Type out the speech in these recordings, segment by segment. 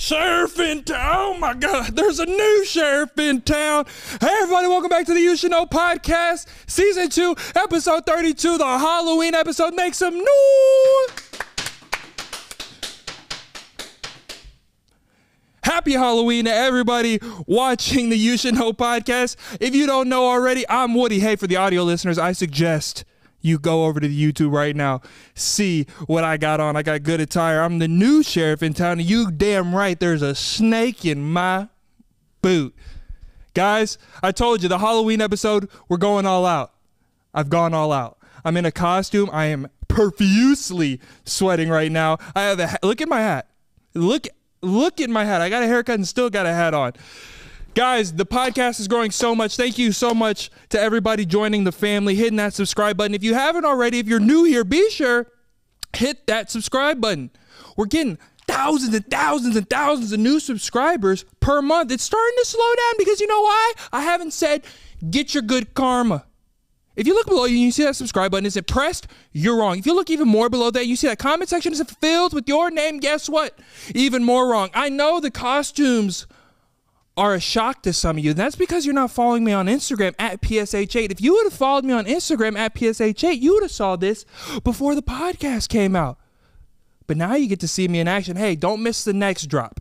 sheriff in town. Oh my God, there's a new sheriff in town. Hey everybody, welcome back to the You Should Know podcast, season 2, episode 32, the Halloween episode. Make some noise. Happy Halloween to everybody watching the You Should Know podcast. If you don't know already, I'm Woody. Hey, for the audio listeners, I suggest you go over to the YouTube right now, see what I got on. I got good attire. I'm the new sheriff in town, and you damn right there's a snake in my boot. Guys, I told you, the Halloween episode, we're going all out. I've gone all out. I'm in a costume. I am profusely sweating right now. I have a look at my hat. Look at my hat. I got a haircut and still got a hat on. Guys, the podcast is growing so much. Thank you so much to everybody joining the family, hitting that subscribe button. If you haven't already, if you're new here, be sure hit that subscribe button. We're getting thousands and thousands and thousands of new subscribers per month. It's starting to slow down because you know why? I haven't said get your good karma. If you look below you and you see that subscribe button isn't pressed, you're wrong. If you look even more below that, you see that comment section isn't filled with your name, guess what? Even more wrong. I know the costumes are a shock to some of you. That's because you're not following me on Instagram at PSH8. If you would have followed me on Instagram at PSH8, you would have saw this before the podcast came out. But now you get to see me in action. Hey, don't miss the next drop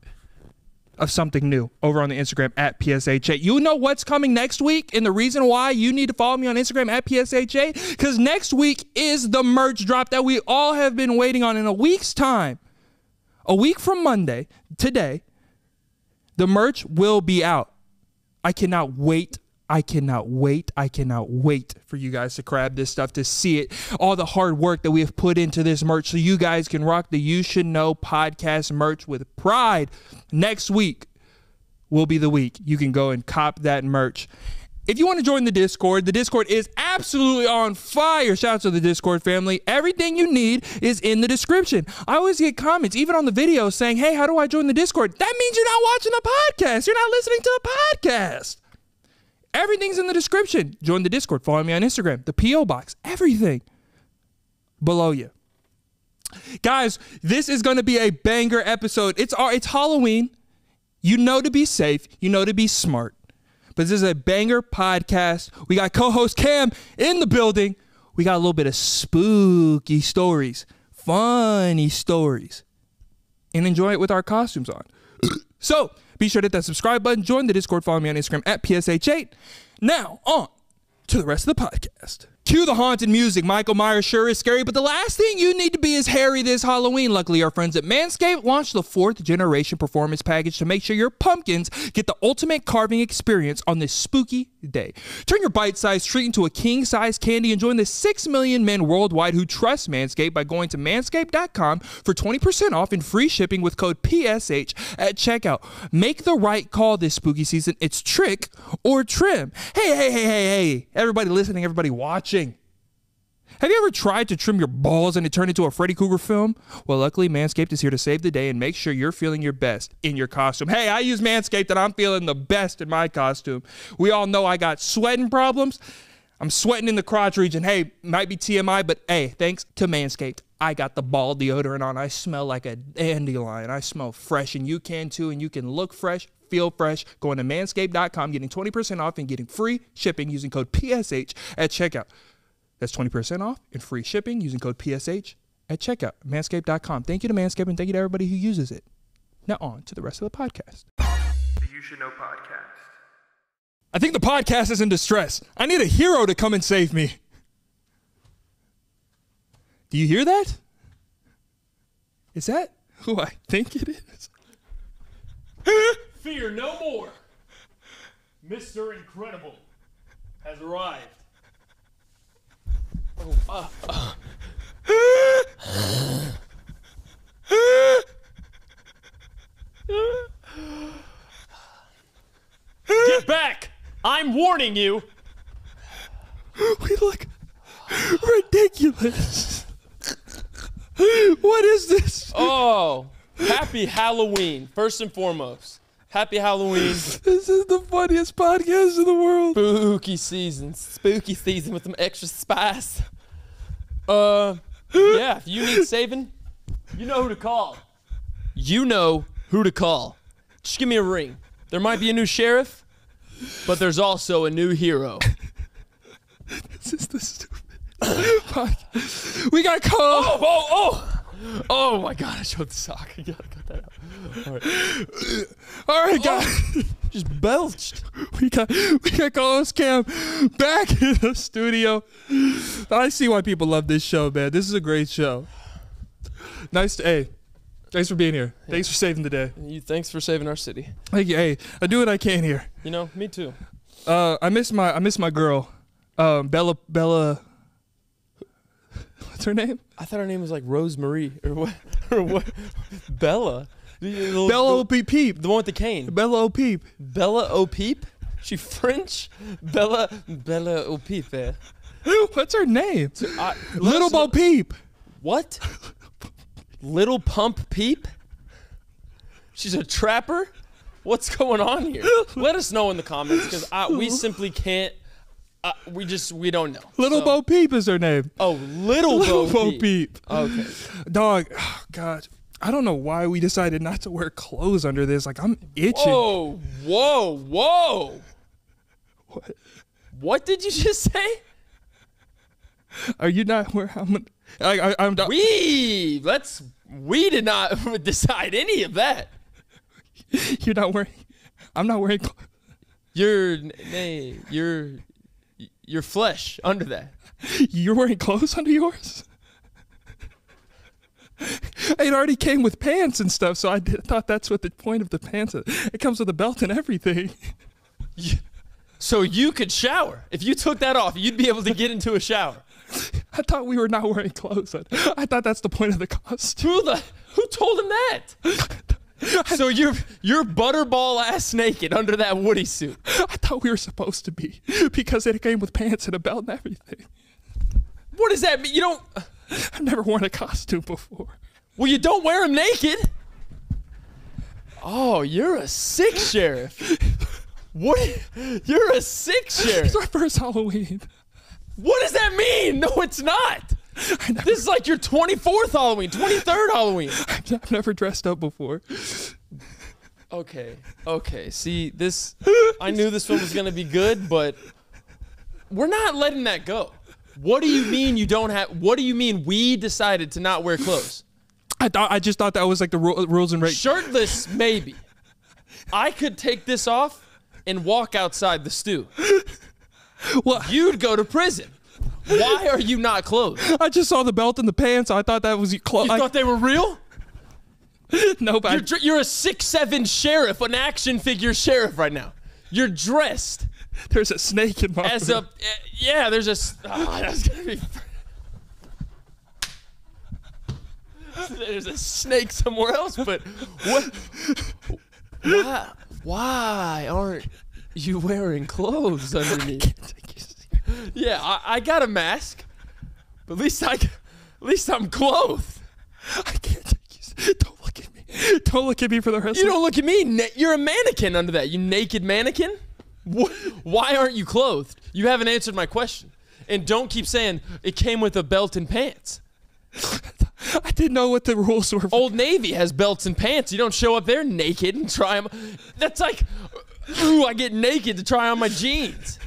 of something new over on the Instagram at PSH8. You know what's coming next week and the reason why you need to follow me on Instagram at PSH8? Because next week is the merch drop that we all have been waiting on in a week's time. A week from Monday, today, the merch will be out. I cannot wait. I cannot wait for you guys to grab this stuff, to see it. All the hard work that we have put into this merch so you guys can rock the You Should Know podcast merch with pride. Next week will be the week you can go and cop that merch. If you want to join the Discord is absolutely on fire. Shout out to the Discord family. Everything you need is in the description. I always get comments, even on the video, saying, hey, how do I join the Discord? That means you're not watching the podcast. You're not listening to the podcast. Everything's in the description. Join the Discord. Follow me on Instagram. The P.O. Box. Everything below you. Guys, this is going to be a banger episode. It's Halloween. You know to be safe. You know to be smart. But this is a banger podcast. We got co-host Cam in the building. We got a little bit of spooky stories, funny stories, and enjoy it with our costumes on. So be sure to hit that subscribe button. Join the Discord. Follow me on Instagram at PSH8. Now on to the rest of the podcast. Cue the haunted music. Michael Myers sure is scary, but the last thing you need to be is hairy this Halloween. Luckily, our friends at Manscaped launched the 4th generation performance package to make sure your pumpkins get the ultimate carving experience on this spooky day. Turn your bite-sized treat into a king-size candy and join the 6 million men worldwide who trust Manscaped by going to manscaped.com for 20% off and free shipping with code PSH at checkout. Make the right call this spooky season. It's trick or trim. Hey, everybody listening, everybody watching. Have you ever tried to trim your balls and it turned into a Freddy Krueger film? Well, luckily, Manscaped is here to save the day and make sure you're feeling your best in your costume. Hey, I use Manscaped and I'm feeling the best in my costume. We all know I got sweating problems. I'm sweating in the crotch region. Hey, might be TMI, but hey, thanks to Manscaped, I got the ball deodorant on. I smell like a dandelion. I smell fresh, and you can too, and you can look fresh, feel fresh. Going to manscaped.com, getting 20% off and getting free shipping using code PSH at checkout. That's 20% off and free shipping using code PSH at checkout. Manscaped.com. Thank you to Manscaped and thank you to everybody who uses it. Now on to the rest of the podcast. The You Should Know podcast. I think the podcast is in distress. I need a hero to come and save me. Do you hear that? Is that who I think it is? Fear no more. Mr. Incredible has arrived. Get back! I'm warning you. We look ridiculous. What is this? Oh, happy Halloween, first and foremost. Happy Halloween. This is the funniest podcast in the world. Spooky season with some extra spice. Yeah, if you need saving, you know who to call. You know who to call. Just give me a ring. There might be a new sheriff, but there's also a new hero. This is the stupid. We got call. Oh my God! I showed the sock. I gotta cut that out. All right, guys. Just belched. We got Carlos Cam back in the studio. I see why people love this show, man. This is a great show. Nice to, hey, thanks for being here. Yeah. Thanks for saving the day. Thanks for saving our city. Thank you. Hey, I do what I can here. You know, me too. I miss my girl, Bella. What's her name? I thought her name was like Rosemary or what? Or what? Bella. Bella O'Peep. The one with the cane. Bella O'Peep. Bella O'Peep? She French? Bella O'Peep. What's her name? Little Bo Peep. What? Little Pump Peep? She's a trapper? What's going on here? Let us know in the comments because we simply can't. We don't know. Little Bo Peep is her name. Oh, Little Bo Peep. Okay. Dog, oh God. I don't know why we decided not to wear clothes under this. Like, I'm itching. Whoa. What? What did you just say? Are you not where I'm We did not decide any of that. You're not wearing. I'm not wearing. Your flesh under that. You're wearing clothes under yours? It already came with pants and stuff, so I thought that's what the point of the pants is. It comes with a belt and everything. So you could shower. If you took that off, you'd be able to get into a shower. I thought we were not wearing clothes. I thought that's the point of the costume. Who told him that? So you're butterball ass naked under that Woody suit. I thought we were supposed to be because it came with pants and a belt and everything. What does that mean? You don't. I've never worn a costume before. Well, you don't wear them naked. Oh, you're a sick sheriff. What? You're a sick sheriff. It's our first Halloween. What does that mean? No, it's not. This is like your 24th Halloween, 23rd Halloween. I've never dressed up before. Okay. See, I knew this film was going to be good, but we're not letting that go. What do you mean you don't have, what do you mean we decided to not wear clothes? I just thought that was like the rules and regulations. Shirtless, maybe. I could take this off and walk outside the stew. Well, you'd go to prison. Why are you not clothed? I just saw the belt and the pants. I thought that was your clothes. You thought they were real? No, but you're a 6'7" sheriff, an action figure sheriff right now. You're dressed. There's a snake in my room. Yeah, there's a. That's gonna be. There's a snake somewhere else, but what? Why aren't you wearing clothes underneath? Yeah, I got a mask, but at least I'm clothed. I can't take you. Don't look at me. Don't look at me for the rest. You don't look at me. You're a mannequin under that. You naked mannequin. Why aren't you clothed? You haven't answered my question. And don't keep saying it came with a belt and pants. I didn't know what the rules were. Old Navy has belts and pants. You don't show up there naked and try them. That's like, ooh, I get naked to try on my jeans.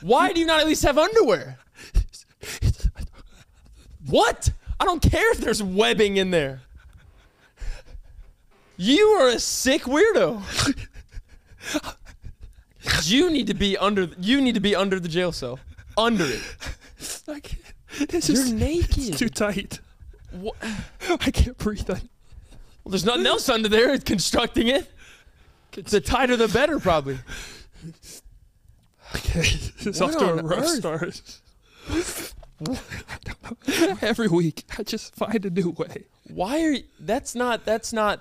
Why do you not at least have underwear? What? I don't care if there's webbing in there. You are a sick weirdo. You need to be under the jail cell. Under it. You're naked. It's too tight. What? I can't breathe. Well, there's nothing else under there constructing it. The tighter the better, probably. Okay, it's off to a rough start. I don't know. Every week, I just find a new way. Why are you? That's not good. That's not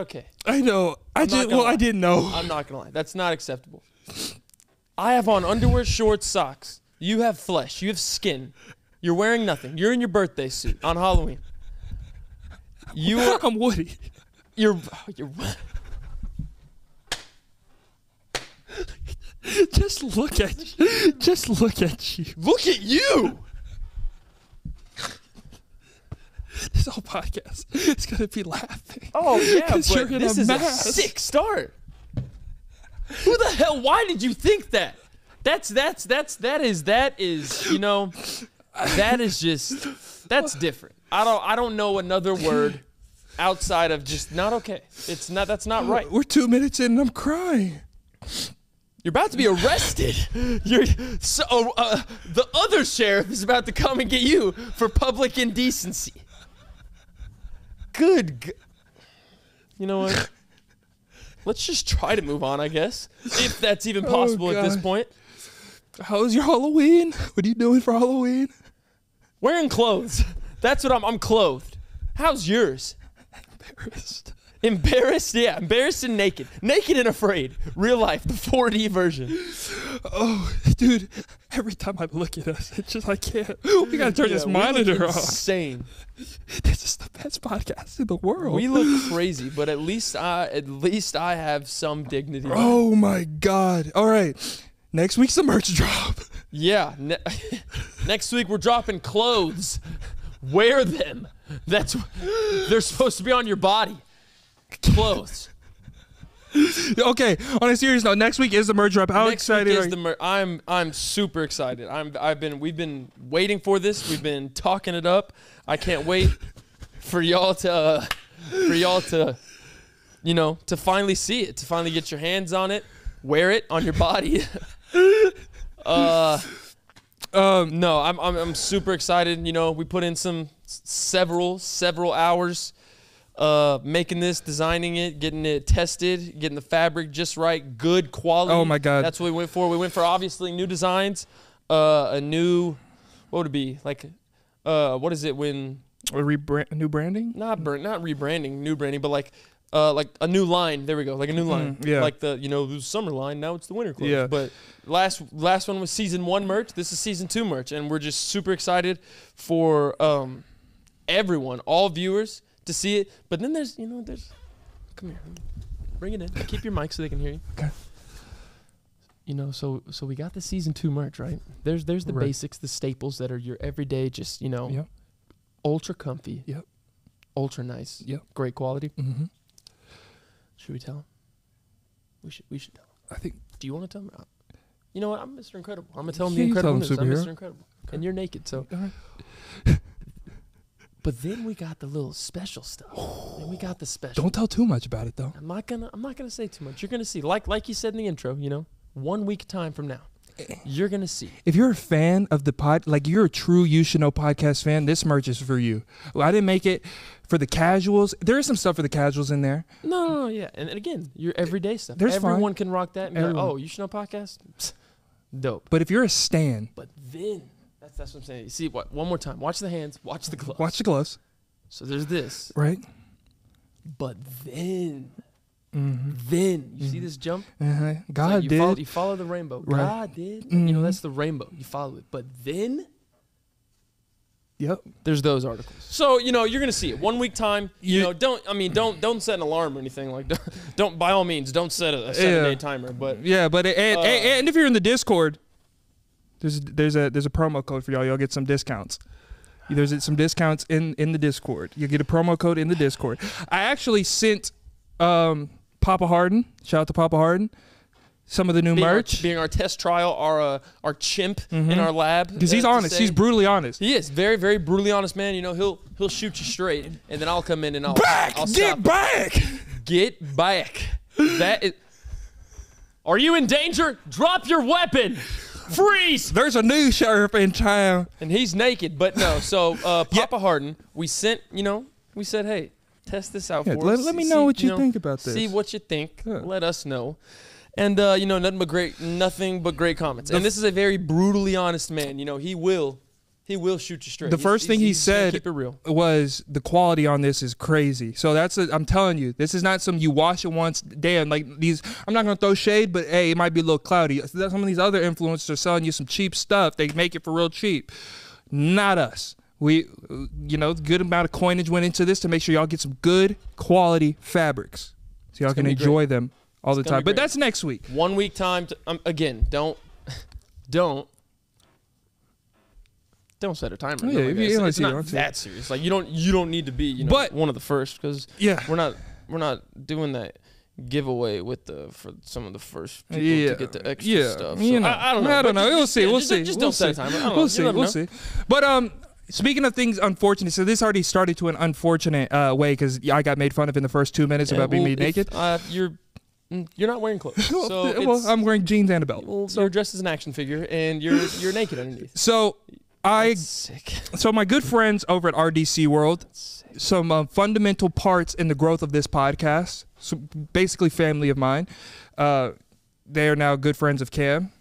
okay. I know. I didn't know. I'm not gonna lie. That's not acceptable. I have on underwear, shorts, socks. You have flesh. You have skin. You're wearing nothing. You're in your birthday suit on Halloween. I'm Woody. You're. Just look at you. Just look at you. Look at you. This this whole podcast is gonna be laughing. Oh yeah, but you're in this a is mask. a sick start. Who the hell? Why did you think that? That is you know, that is just that's different. I don't know another word outside of just not okay. It's not. That's not right. We're 2 minutes in and I'm crying. You're about to be arrested. The other sheriff is about to come and get you for public indecency. You know what? Let's just try to move on, I guess, if that's even possible at this point. How was your Halloween? What are you doing for Halloween? Wearing clothes. That's what I'm clothed. How's yours? Embarrassed. Embarrassed? Yeah, embarrassed and naked. Naked and afraid. Real life, the 4D version. Oh, dude, every time I look at us, it's just I can't. We gotta turn this monitor off. Insane. This is the best podcast in the world. We look crazy, but at least I have some dignity. Oh my God. All right. Next week's the merch drop. Yeah. Next week we're dropping clothes. Wear them. They're supposed to be on your body. Clothes. Okay. On a serious note, next week is the merch drop. How excited are you? I'm super excited. We've been waiting for this. We've been talking it up. I can't wait for y'all to you know, to finally see it, to finally get your hands on it, wear it on your body. No, I'm super excited. You know, we put in several hours making this, designing it, getting it tested, getting the fabric just right, good quality. Oh my God. That's what we went for. We went for obviously new designs, a new, what would it be? Like, what is it when? New branding? Not rebranding, new branding, but like a new line. There we go. Like a new line. Yeah. Like the summer line. Now it's the winter clothes. Yeah. But last one was season 1 merch. This is season 2 merch, and we're just super excited for everyone, all viewers, to see it. But then there's come here, bring it in. Keep your mic so they can hear you. Okay. You know, so we got the season 2 merch, right? There's the Right. basics, the staples that are your everyday, just Yep. ultra comfy. Yep. Ultra nice. Yep. Great quality. Mm-hmm. Should we tell him? We should tell him. I think. Do you want to tell him? You know what? I'm Mr. Incredible. I'm gonna tell him Yeah, the you tell incredible him news. I'm superhero. Mr. Incredible, and you're naked. So, All right. but then we got the little special stuff. Then we got the special. Don't tell too much about it though. I'm not gonna say too much. You're gonna see. Like you said in the intro. 1 week time from now, you're gonna see. If you're a fan of the pod, like you're a true You Should Know podcast fan, this merch is for you. Well, I didn't make it for the casuals. There is some stuff for the casuals in there. No, yeah. And again, your everyday stuff. There's Everyone fine. can rock that. And be like, Everyone. oh, You Should Know podcast. Psst, dope. But if you're a stan, But then that's what I'm saying. You see what? One more time. Watch the hands. Watch the gloves. watch the gloves, So there's this. right? But then. Mm-hmm. Then you see this jump. Uh-huh. It's God like did. you follow the rainbow. Right. God did. Mhm. That's the rainbow. You follow it. But then Yep. there's those articles. So you're gonna see it 1 week time. Don't set an alarm or anything like that. Don't by all means don't set a 7-day timer. But Yeah, but and if you're in the Discord, there's a promo code for y'all. Y'all get some discounts. There's some discounts in the Discord. You get a promo code in the Discord. I actually sent Papa Harden, shout out to Papa Harden, some of the new merch. being our test trial, our chimp in our lab. Because he's honest. He's brutally honest. He is very, very brutally honest, man. He'll shoot you straight, and then I'll come in and I'll Get stop. back! Get back. That is. Are you in danger? Drop your weapon. Freeze. There's a new sheriff in town. And he's naked, but no. So Papa Harden, we sent. We said, hey, test this out for us. Let me know what you think about this. See what you think. Yeah. Let us know. And nothing but great comments. And this is a very brutally honest man. He will shoot you straight. The first thing he he's gonna said keep it real. was the quality on this is crazy. So I'm telling you, this is not some you wash it once, damn, like these, I'm not going to throw shade, but hey, it might be a little cloudy. Some of these other influencers are selling you some cheap stuff. They make it for real cheap. Not us. We, good amount of coinage went into this to make sure y'all get some good quality fabrics. So y'all can enjoy them all the time. But that's next week. 1 week time. Again, don't don't set a timer. Yeah, it's not that serious. Like you don't need to be one of the first because we're not doing that giveaway for some of the first people to get the extra stuff. So I don't know. I don't know. We'll see. We'll see. Just don't set a timer. We'll see. But speaking of things unfortunate, so this already started to an unfortunate way because I got made fun of in the first 2 minutes about being naked. You're not wearing clothes. So I'm wearing jeans and a belt. Well, so you're dressed as an action figure and you're naked underneath. So sick. So my good friends over at RDC World, some fundamental parts in the growth of this podcast, so basically family of mine. They are now good friends of Cam.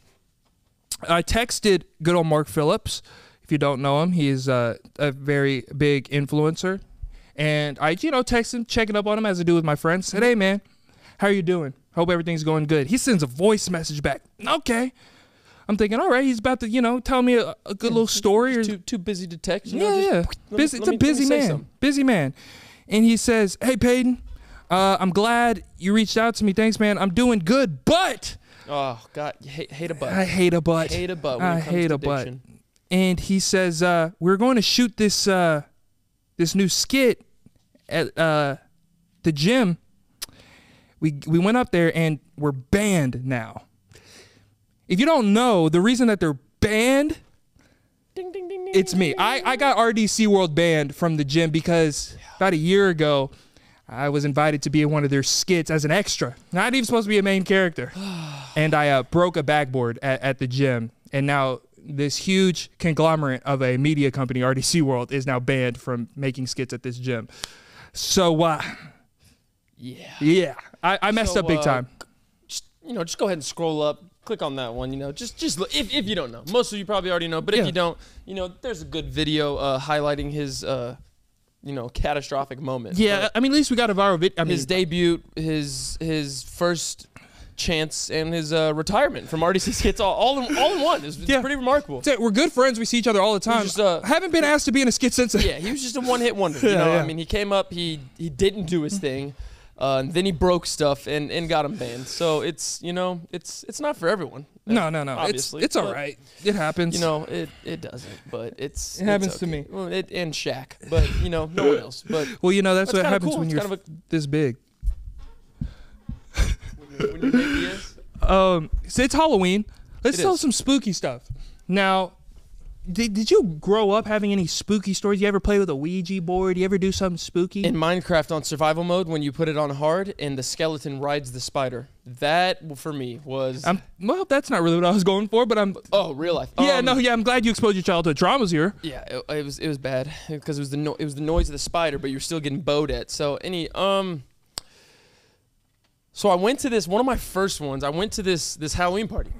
I texted good old Mark Phillips. If you don't know him, he's a very big influencer. And I, text him, checking up on him as I do with my friends. Said, hey, man, how are you doing? Hope everything's going good. He sends a voice message back. Okay. I'm thinking, all right, he's about to, tell me a good little story. Too busy to text. Busy. It's a busy man. Busy man. And he says, hey, Peyton, I'm glad you reached out to me. Thanks, man. I'm doing good, but. Oh, God. Hate a butt. I hate a butt. Hate a butt. I hate a butt. And he says, we're going to shoot this new skit at the gym. We went up there and we're banned now. If you don't know, the reason that they're banned, ding, ding, ding, it's me. I got RDC World banned from the gym because about a year ago, I was invited to be in one of their skits as an extra. Not even supposed to be a main character. And I broke a backboard at the gym. And now this huge conglomerate of a media company, RDC World, is now banned from making skits at this gym. So, yeah, I messed up big time. Just go ahead and scroll up. Click on that one, just look, if you don't know. Most of you probably already know, but if you don't, there's a good video highlighting his, catastrophic moment. Yeah, but I mean, at least we got a viral video. His debut, his first chance, and his retirement from RDC skits all in one. It's pretty remarkable. We're good friends. We see each other all the time. I haven't been asked to be in a skit since. Yeah, he was just a one-hit wonder. I mean, he came up, he didn't do his thing. And then he broke stuff and got him banned. So it's it's not for everyone. No. Obviously, it's all right. It happens. It doesn't, but it happens to me. Well, and Shaq, but no one else. But that's what happens cool. when you're this big. when your baby is. So it's Halloween. Let's tell some spooky stuff. Now, did you grow up having any spooky stories? You ever play with a Ouija board? You ever do something spooky? In Minecraft on survival mode, when you put it on hard and the skeleton rides the spider, that for me was. Well, that's not really what I was going for, but I'm. Oh, real life. I'm glad you exposed your childhood traumas here. Yeah, it was bad because it was the noise of the spider, but you're still getting bowed at. So So I went to this one of my first ones. I went to this Halloween party.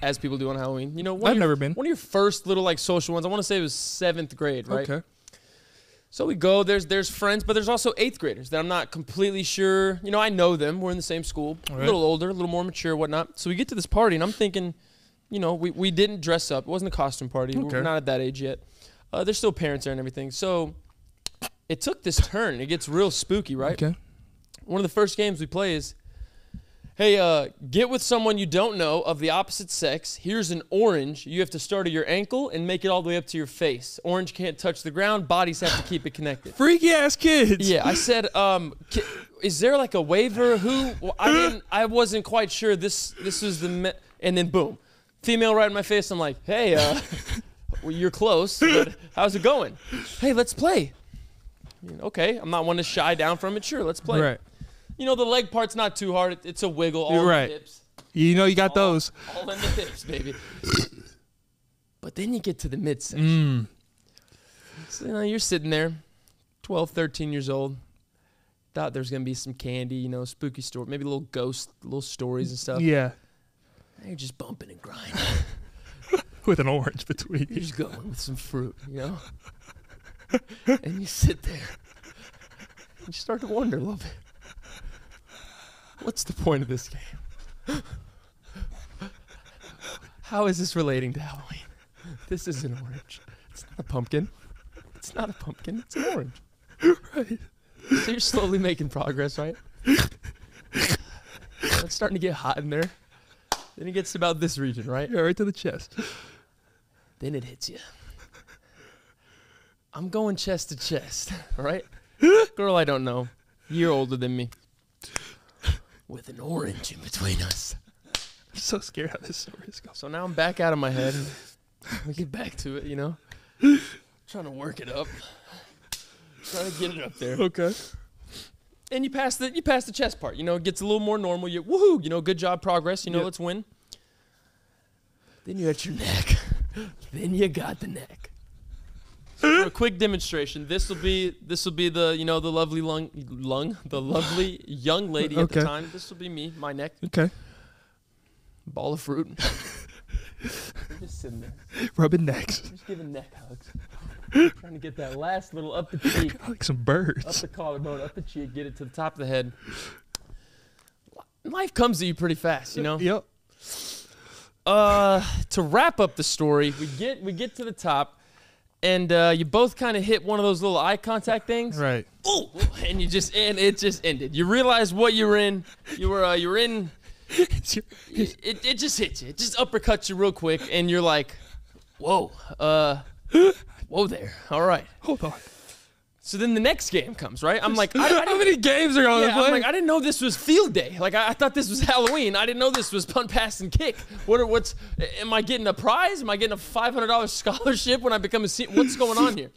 As people do on Halloween. I've never been. One of your first little social ones. I want to say it was 7th grade, right? Okay. So we go. There's friends, but there's also 8th graders that I'm not completely sure. I know them. We're in the same school. Right. A little older, a little more mature, whatnot. So we get to this party, and I'm thinking, we didn't dress up. It wasn't a costume party. Okay. We're not at that age yet. There's still parents there and everything. So it took this turn. It gets real spooky, right? Okay. One of the first games we play is, hey, get with someone you don't know of the opposite sex. Here's an orange. You have to start at your ankle and make it all the way up to your face. Orange can't touch the ground. Bodies have to keep it connected. Freaky ass kids. Yeah, I said, is there like a waiver? I wasn't quite sure. This was and then boom, female right in my face. I'm like, hey, well, you're close, but how's it going? Hey, let's play. Okay, I'm not one to shy down from it. Sure, let's play. Right. The leg part's not too hard. It's a wiggle. All in the hips. You got those. All in the hips, baby. But then you get to the midsection. So you're sitting there, 12, 13 years old. Thought there's going to be some candy, spooky story. Maybe little ghost, little stories and stuff. Yeah. And you're just bumping and grinding. With an orange between you. You're just going with some fruit, And you sit there. And you start to wonder a little bit. What's the point of this game? How is this relating to Halloween? This is an orange. It's not a pumpkin. It's not a pumpkin. It's an orange. Right. So you're slowly making progress, right? It's starting to get hot in there. Then it gets to about this region, right? Yeah, right to the chest. Then it hits you. I'm going chest to chest, right? Girl I don't know, year older than me, with an orange in between us. I'm so scared how this story is going. So now I'm back out of my head. We get back to it, you know? Trying to work it up. Trying to get it up there. Okay. And you pass the chest part, you know, it gets a little more normal. You woohoo, you know, good job, progress, you know, let's win. Then you're at your neck. Then you got the neck. So for a quick demonstration, this will be the, you know, the lovely the lovely young lady at the time. This will be me, my neck. Okay. Ball of fruit. We're just sitting there. Rubbing necks. Just giving neck hugs. Trying to get that last little up the cheek. Like some birds. Up the collarbone, up the cheek, get it to the top of the head. Life comes to you pretty fast, you know? Yep. To wrap up the story, we get to the top, and you both kind of hit one of those little eye contact things. Right. Ooh, and it just ended. You realize what you were in. You were in. It just hits you. It just uppercuts you real quick, and you're like, whoa, whoa there. All right. Hold on. So then the next game comes, right? I'm like, how many games are going to play? I'm like, I didn't know this was field day. Like, I thought this was Halloween. I didn't know this was punt, pass, and kick. Am I getting a prize? Am I getting a $500 scholarship when I become a senior? What's going on here?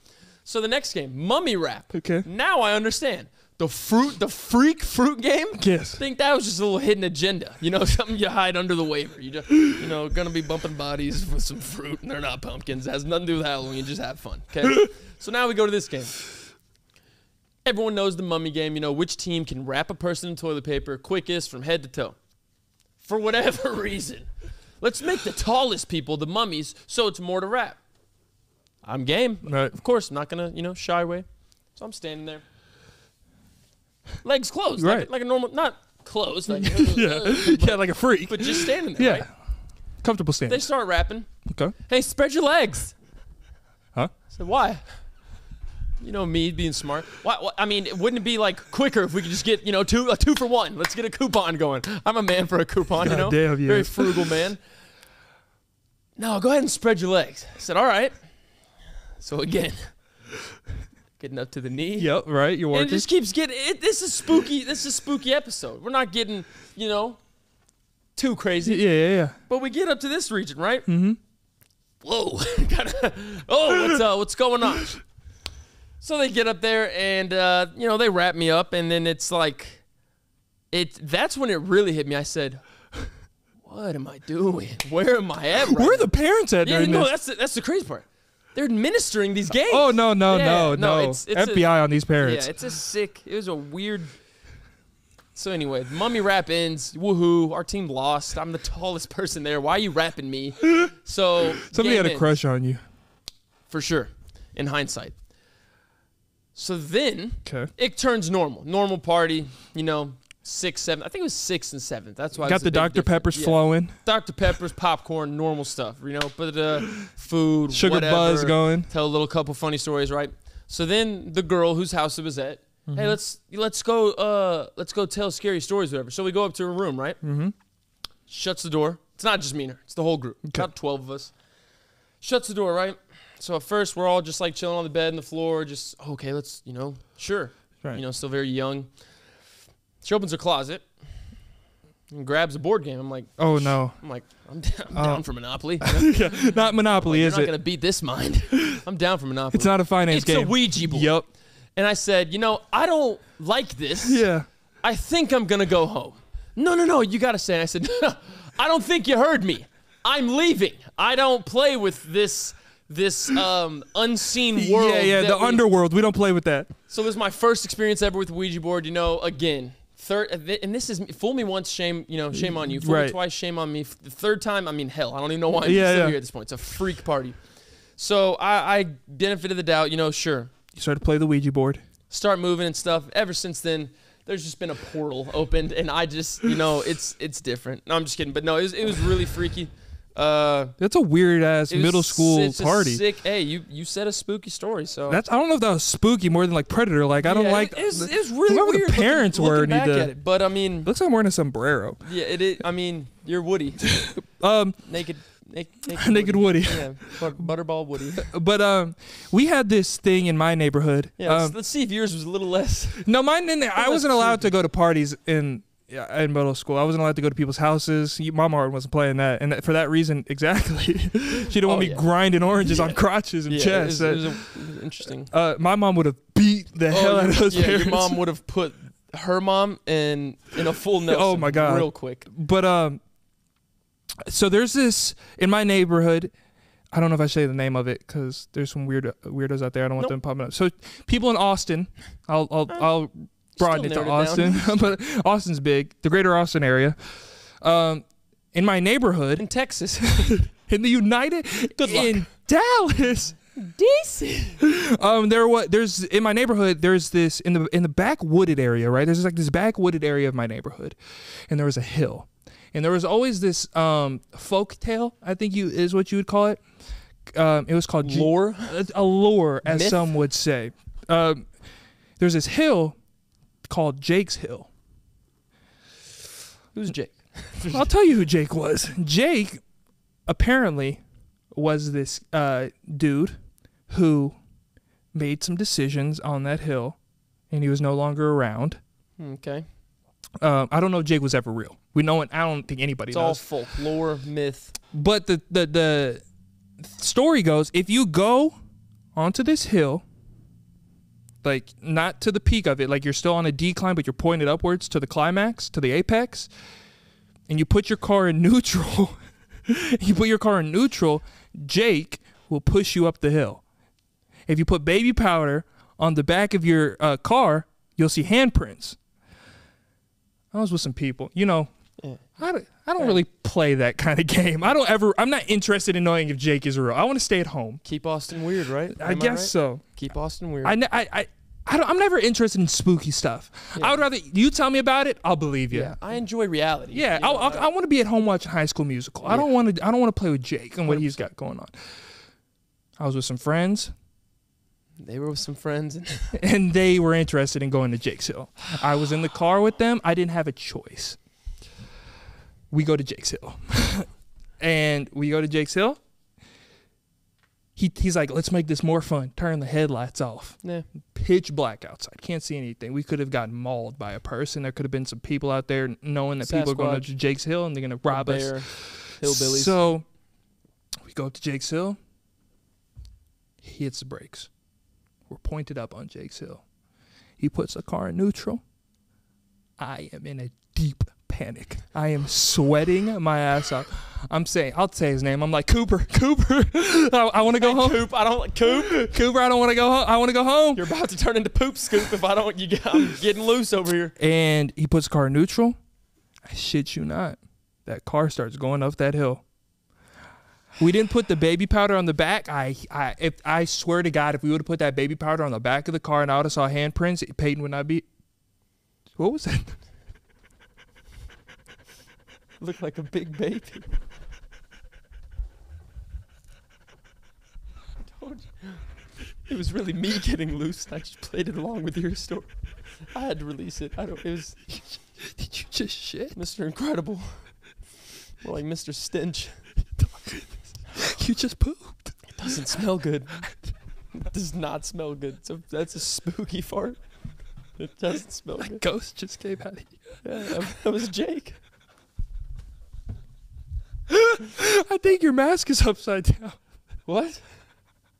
So the next game, mummy rap. Okay. Now I understand. The freak fruit game? Yes. I think that was just a little hidden agenda. You know, something you hide under the waiver. You just, you know, gonna be bumping bodies with some fruit, and they're not pumpkins. It has nothing to do with Halloween. Just have fun, okay? So now we go to this game. Everyone knows the mummy game. You know, which team can wrap a person in toilet paper quickest from head to toe. For whatever reason. Let's make the tallest people the mummies so it's more to wrap. I'm game. Right. Of course, I'm not gonna, you know, shy away. So I'm standing there. Legs closed, right. like a normal, not closed, like, yeah, like a freak. but just standing there, right? Comfortable stance. They start rapping. Okay. Hey, spread your legs. Huh? I said, why? You know me being smart. Why? I mean, wouldn't it be like quicker if we could just get, you know, a 2 for 1? Let's get a coupon going. I'm a man for a coupon, you know? Damn, yeah. Very frugal man. No, go ahead and spread your legs. I said, all right. So again, getting up to the knee. Yep, right. You're working. And it just keeps getting. This is spooky. This is a spooky episode. We're not getting, you know, too crazy. Yeah. But we get up to this region, right? Mm-hmm. Whoa. What's going on? So they get up there and you know, they wrap me up, and then it's like, that's when it really hit me. I said, what am I doing? Where am I at? Where are the parents at? Yeah, during no, this? that's the crazy part. They're administering these games. Oh no! It's FBI on these parents. Yeah, it was a weird. So anyway, mummy rap ends. Woohoo! Our team lost. I'm the tallest person there. Why are you rapping me? So somebody had a crush on you. For sure, in hindsight. So then Okay. it turns normal. Normal party. You know, 6, 7. I think it was 6 and 7. That's why. Got the Dr. Peppers flowing. Dr. Peppers, popcorn, normal stuff. You know, but food, sugar whatever, buzz going. Tell a little couple funny stories, right? So then the girl whose house it was at, hey, let's go tell scary stories, whatever. So we go up to her room, right? Mm-hmm. Shuts the door. It's not just me and her. It's the whole group. Okay. About 12 of us. Shuts the door, right? So at first we're all just like chilling on the bed and the floor, just okay, let's, you know, sure, Right. you know, still very young. She opens her closet and grabs a board game. I'm like, oh no. I'm down for Monopoly. Yeah, not Monopoly, You're is not it? gonna beat this mind. I'm down for Monopoly. It's not a finance game. It's a Ouija board. Yep. And I said, you know, I don't like this. Yeah. I think I'm gonna go home. No, you gotta stay. And I said, no, I don't think you heard me. I'm leaving. I don't play with this unseen world. Yeah, the underworld. We don't play with that. So this is my first experience ever with the Ouija board. You know, again, and this is fool me once, shame on you. Fool me twice, shame on me. The third time, I mean, hell, I don't even know why I'm still here at this point. It's a freak party. So I benefited the doubt. You know, sure. You started to play the Ouija board. Start moving and stuff. Ever since then, there's just been a portal opened, and I just, you know, it's different. No, I'm just kidding. But no, it was really freaky. That's a weird ass middle school party. Sick. Hey, you said a spooky story, so I don't know if that was spooky more than like Predator. Like I don't like. It was really whoever weird. the parents looking were. back at it, but I mean, looks like I'm wearing a sombrero. yeah, it is. I mean, you're Woody. Naked. Naked Woody. Yeah, Butterball Woody. But we had this thing in my neighborhood. Yeah, let's see if yours was a little less. No, mine didn't. I wasn't allowed to go to parties in middle school. I wasn't allowed to go to people's houses. My mom wasn't playing that, and for that reason, exactly, she didn't want me grinding oranges on crotches and chests. It was interesting. My mom would have beat the hell out of those parents. Your mom would have put her mom in a full Nelson. Oh my God, real quick. But so there's this in my neighborhood. I don't know if I say the name of it because there's some weirdos out there. I don't want them popping up. So people in Austin, I'll broaden it to Austin, but Austin's big, the greater Austin area. In my neighborhood, in Texas, in the in Dallas, decent. There's in my neighborhood. There's this in the back wooded area, right? There's like this back wooded area of my neighborhood, and there was a hill, and there was always this folk tale. I think is what you would call it. It was called lore, a lore, as myth? some would say. There's this hill called Jake's Hill. Who's Jake? I'll tell you who Jake was. Jake apparently was this dude who made some decisions on that hill, and he was no longer around. Okay. I don't know if Jake was ever real. I don't think anybody knows. It's all folklore, myth. But the story goes, if you go onto this hill, like not to the peak of it, like you're still on a decline, but you're pointed upwards to the climax, to the apex, and you put your car in neutral, Jake will push you up the hill. If you put baby powder on the back of your car, you'll see handprints. I was with some people, I don't really play that kind of game. I'm not interested in knowing if Jake is real. I want to stay at home. Keep Austin weird, right? I guess so. Keep Austin weird. I'm never interested in spooky stuff. Yeah. I would rather you tell me about it. I'll believe you. Yeah, I enjoy reality. Yeah, I want to be at home watching High School Musical. Yeah. I don't want to play with Jake and what he's got going on. I was with some friends. They were with some friends, and they were interested in going to Jake's Hill. I was in the car with them. I didn't have a choice. We go to Jake's Hill, and we go to Jake's Hill. He's like, let's make this more fun. Turn the headlights off. Yeah. Pitch black outside. Can't see anything. We could have gotten mauled by a person. There could have been some people out there knowing that people are going to Jake's Hill and they're going to rob us. Hillbillies. So we go up to Jake's Hill. He hits the brakes. We're pointed up on Jake's Hill. He puts the car in neutral. I am in a deep panic. I am sweating my ass off. I'll say his name. I'm like, Cooper. I want to go home. Cooper, I don't like Coop. Cooper, I don't want to go home. I want to go home. You're about to turn into Poop Scoop if I don't. I'm getting loose over here. And he puts the car in neutral. I shit you not. That car starts going up that hill. We didn't put the baby powder on the back. I swear to God, if we would have put that baby powder on the back of the car and I would have saw handprints, Peyton would not be. What was that? Looked like a big baby. I told you. It was really me getting loose. I just played it along with your story. I had to release it. It was. Did you just shit? Mr. Incredible. More like Mr. Stench. You just pooped. It doesn't smell good. It does not smell good. So that's a spooky fart. It doesn't smell good. Ghost just came out of you. Yeah, that was Jake. I think your mask is upside down. What?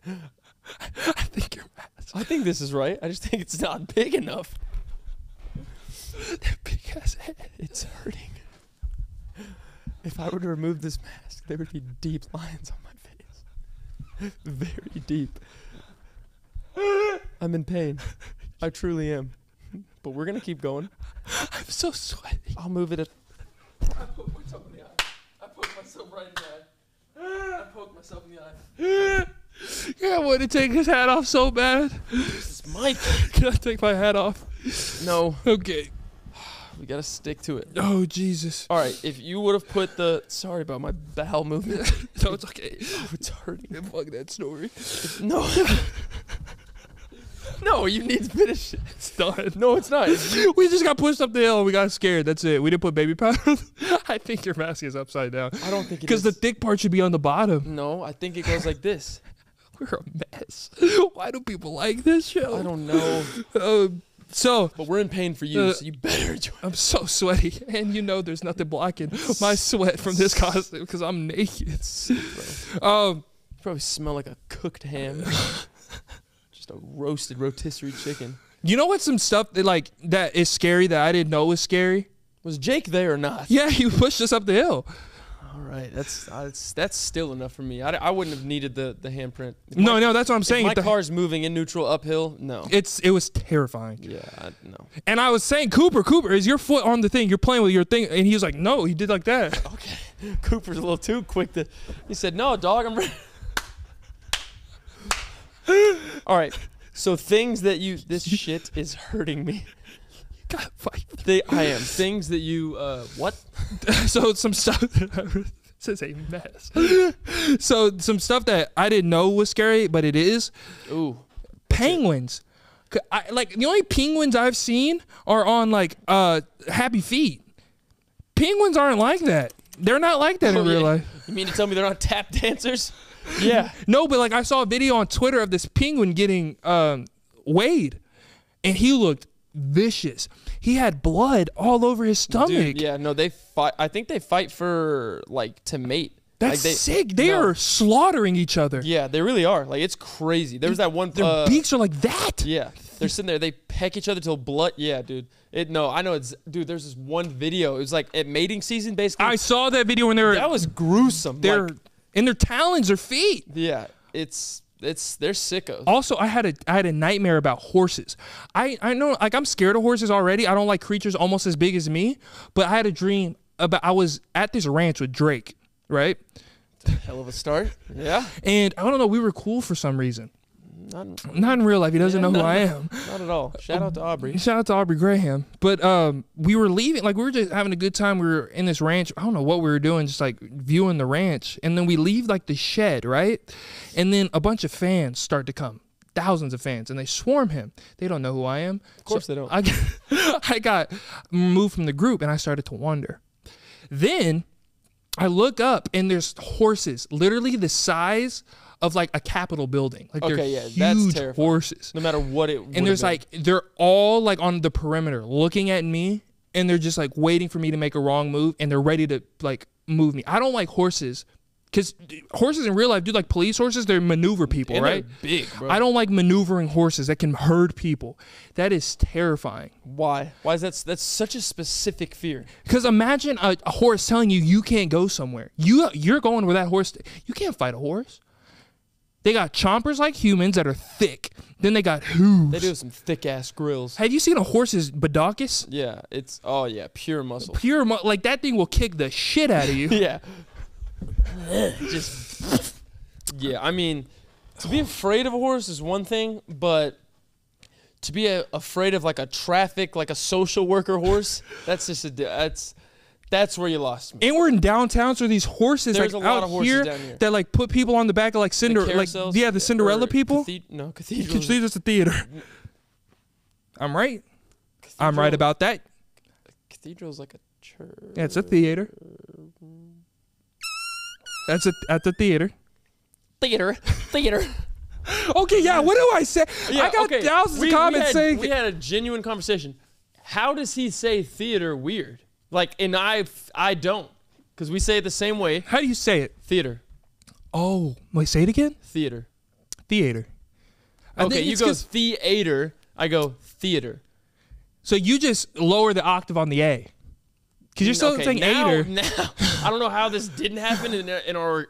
I think your mask. I think this is right. I just think it's not big enough. That big ass head. It's hurting. If I were to remove this mask, there would be deep lines on my face. Very deep. I'm in pain. I truly am. But we're going to keep going. I'm so sweaty. I'll move it at... I poked myself in the eye. I poked myself right in the eye. I poked myself in the eye. Yeah, I wanted to take his hat off so bad. This is Mike. Can I take my hat off? No. Okay. We got to stick to it. Oh, Jesus. All right, if you would have put the... Sorry about my bowel movement. No, it's okay. Oh, it's hurting. Fuck that story. No. No, you need to finish it. It's done. No, it's not. We just got pushed up the hill and we got scared. That's it. We didn't put baby powder. I think your mask is upside down. I don't think it is. Because the thick part should be on the bottom. No, I think it goes like this. We're a mess. Why do people like this show? I don't know. But we're in pain for you, so you better enjoy. I'm so sweaty. And you know there's nothing blocking my sweat from this costume because I'm naked. Sick, bro. You probably smell like a cooked ham. Just a roasted rotisserie chicken. You know what's some stuff that is scary that I didn't know was scary? Was Jake there or not? Yeah, he pushed us up the hill. All right, that's still enough for me. I wouldn't have needed the handprint. No, that's what I'm saying. If my car's moving in neutral uphill, no. It was terrifying. Yeah, no. And I was saying, Cooper, is your foot on the thing? You're playing with your thing. And he was like, no, he did like that. Okay. Cooper's a little too quick to. He said, no, dog, I'm ready. All right. So things that you. This shit is hurting me. God, fight. I am. Things that you. What? So some stuff. This is a mess. So some stuff that I didn't know was scary, but it is. Ooh. Penguins. The only penguins I've seen are on Happy Feet. Penguins aren't like that. They're not like that in real life. You mean to tell me they're not tap dancers? Yeah. No, but I saw a video on Twitter of this penguin getting weighed, and he looked vicious. He had blood all over his stomach. Dude, yeah, no, they fight. I think they fight for to mate. That's sick. They are slaughtering each other. Yeah, they really are. It's crazy. There was that one. Their beaks are like that. Yeah, they're sitting there. They peck each other till blood. Yeah, dude. I know it's. Dude, there's this one video. It was at mating season, basically. I saw that video when they were. That was gruesome. They're in their talons or feet. Yeah, they're sickos. Also, I had a nightmare about horses. I know I'm scared of horses already. I don't like creatures almost as big as me. But I had a dream about I was at this ranch with Drake. Right? It's a hell of a start. Yeah. And I don't know, we were cool for some reason. Not in real life. He doesn't know who I am. Not at all. Shout out to Aubrey. Shout out to Aubrey Graham. But we were leaving. We were just having a good time. We were in this ranch. I don't know what we were doing, just viewing the ranch. And then we leave the shed, right? And then a bunch of fans start to come. Thousands of fans. And they swarm him. They don't know who I am. Of course they don't. I got removed from the group and I started to wonder. Then I look up and there's horses literally the size of a Capitol building. They're huge that's terrifying. Horses. No matter what it would And there's they're all on the perimeter looking at me and they're just waiting for me to make a wrong move and they're ready to move me. I don't like horses because horses in real life, dude, police horses, they maneuver people, and right? They're big, bro. I don't like maneuvering horses that can herd people. That is terrifying. Why? Why is that's such a specific fear? Because imagine a horse telling you can't go somewhere. You're going where that horse. You can't fight a horse. They got chompers like humans that are thick. Then they got hooves. They do have some thick ass grills. Have you seen a horse's badocus? Yeah, it's pure muscle. That thing will kick the shit out of you. Yeah. Yeah, I mean, to be afraid of a horse is one thing, but to be afraid of a traffic, a social worker horse, that's just that's where you lost me. And we're in downtown, so these horses There's a lot out of horses here down here that put people on the back of the Cinderella people. Cathedrals. It's a theater. I'm right. I'm right about that. Cathedral's like a church. Yeah, it's a theater. That's at the theater. Theater. Okay, yeah. What do I say? Yeah, I got thousands of comments saying we had a genuine conversation. How does he say theater weird? And I don't, because we say it the same way. How do you say it? Theater. Oh, wait. Say it again. Theater. Okay, you go theater. I go theater. So you just lower the octave on the A. Because you're still saying aider. Now, I don't know how this didn't happen in our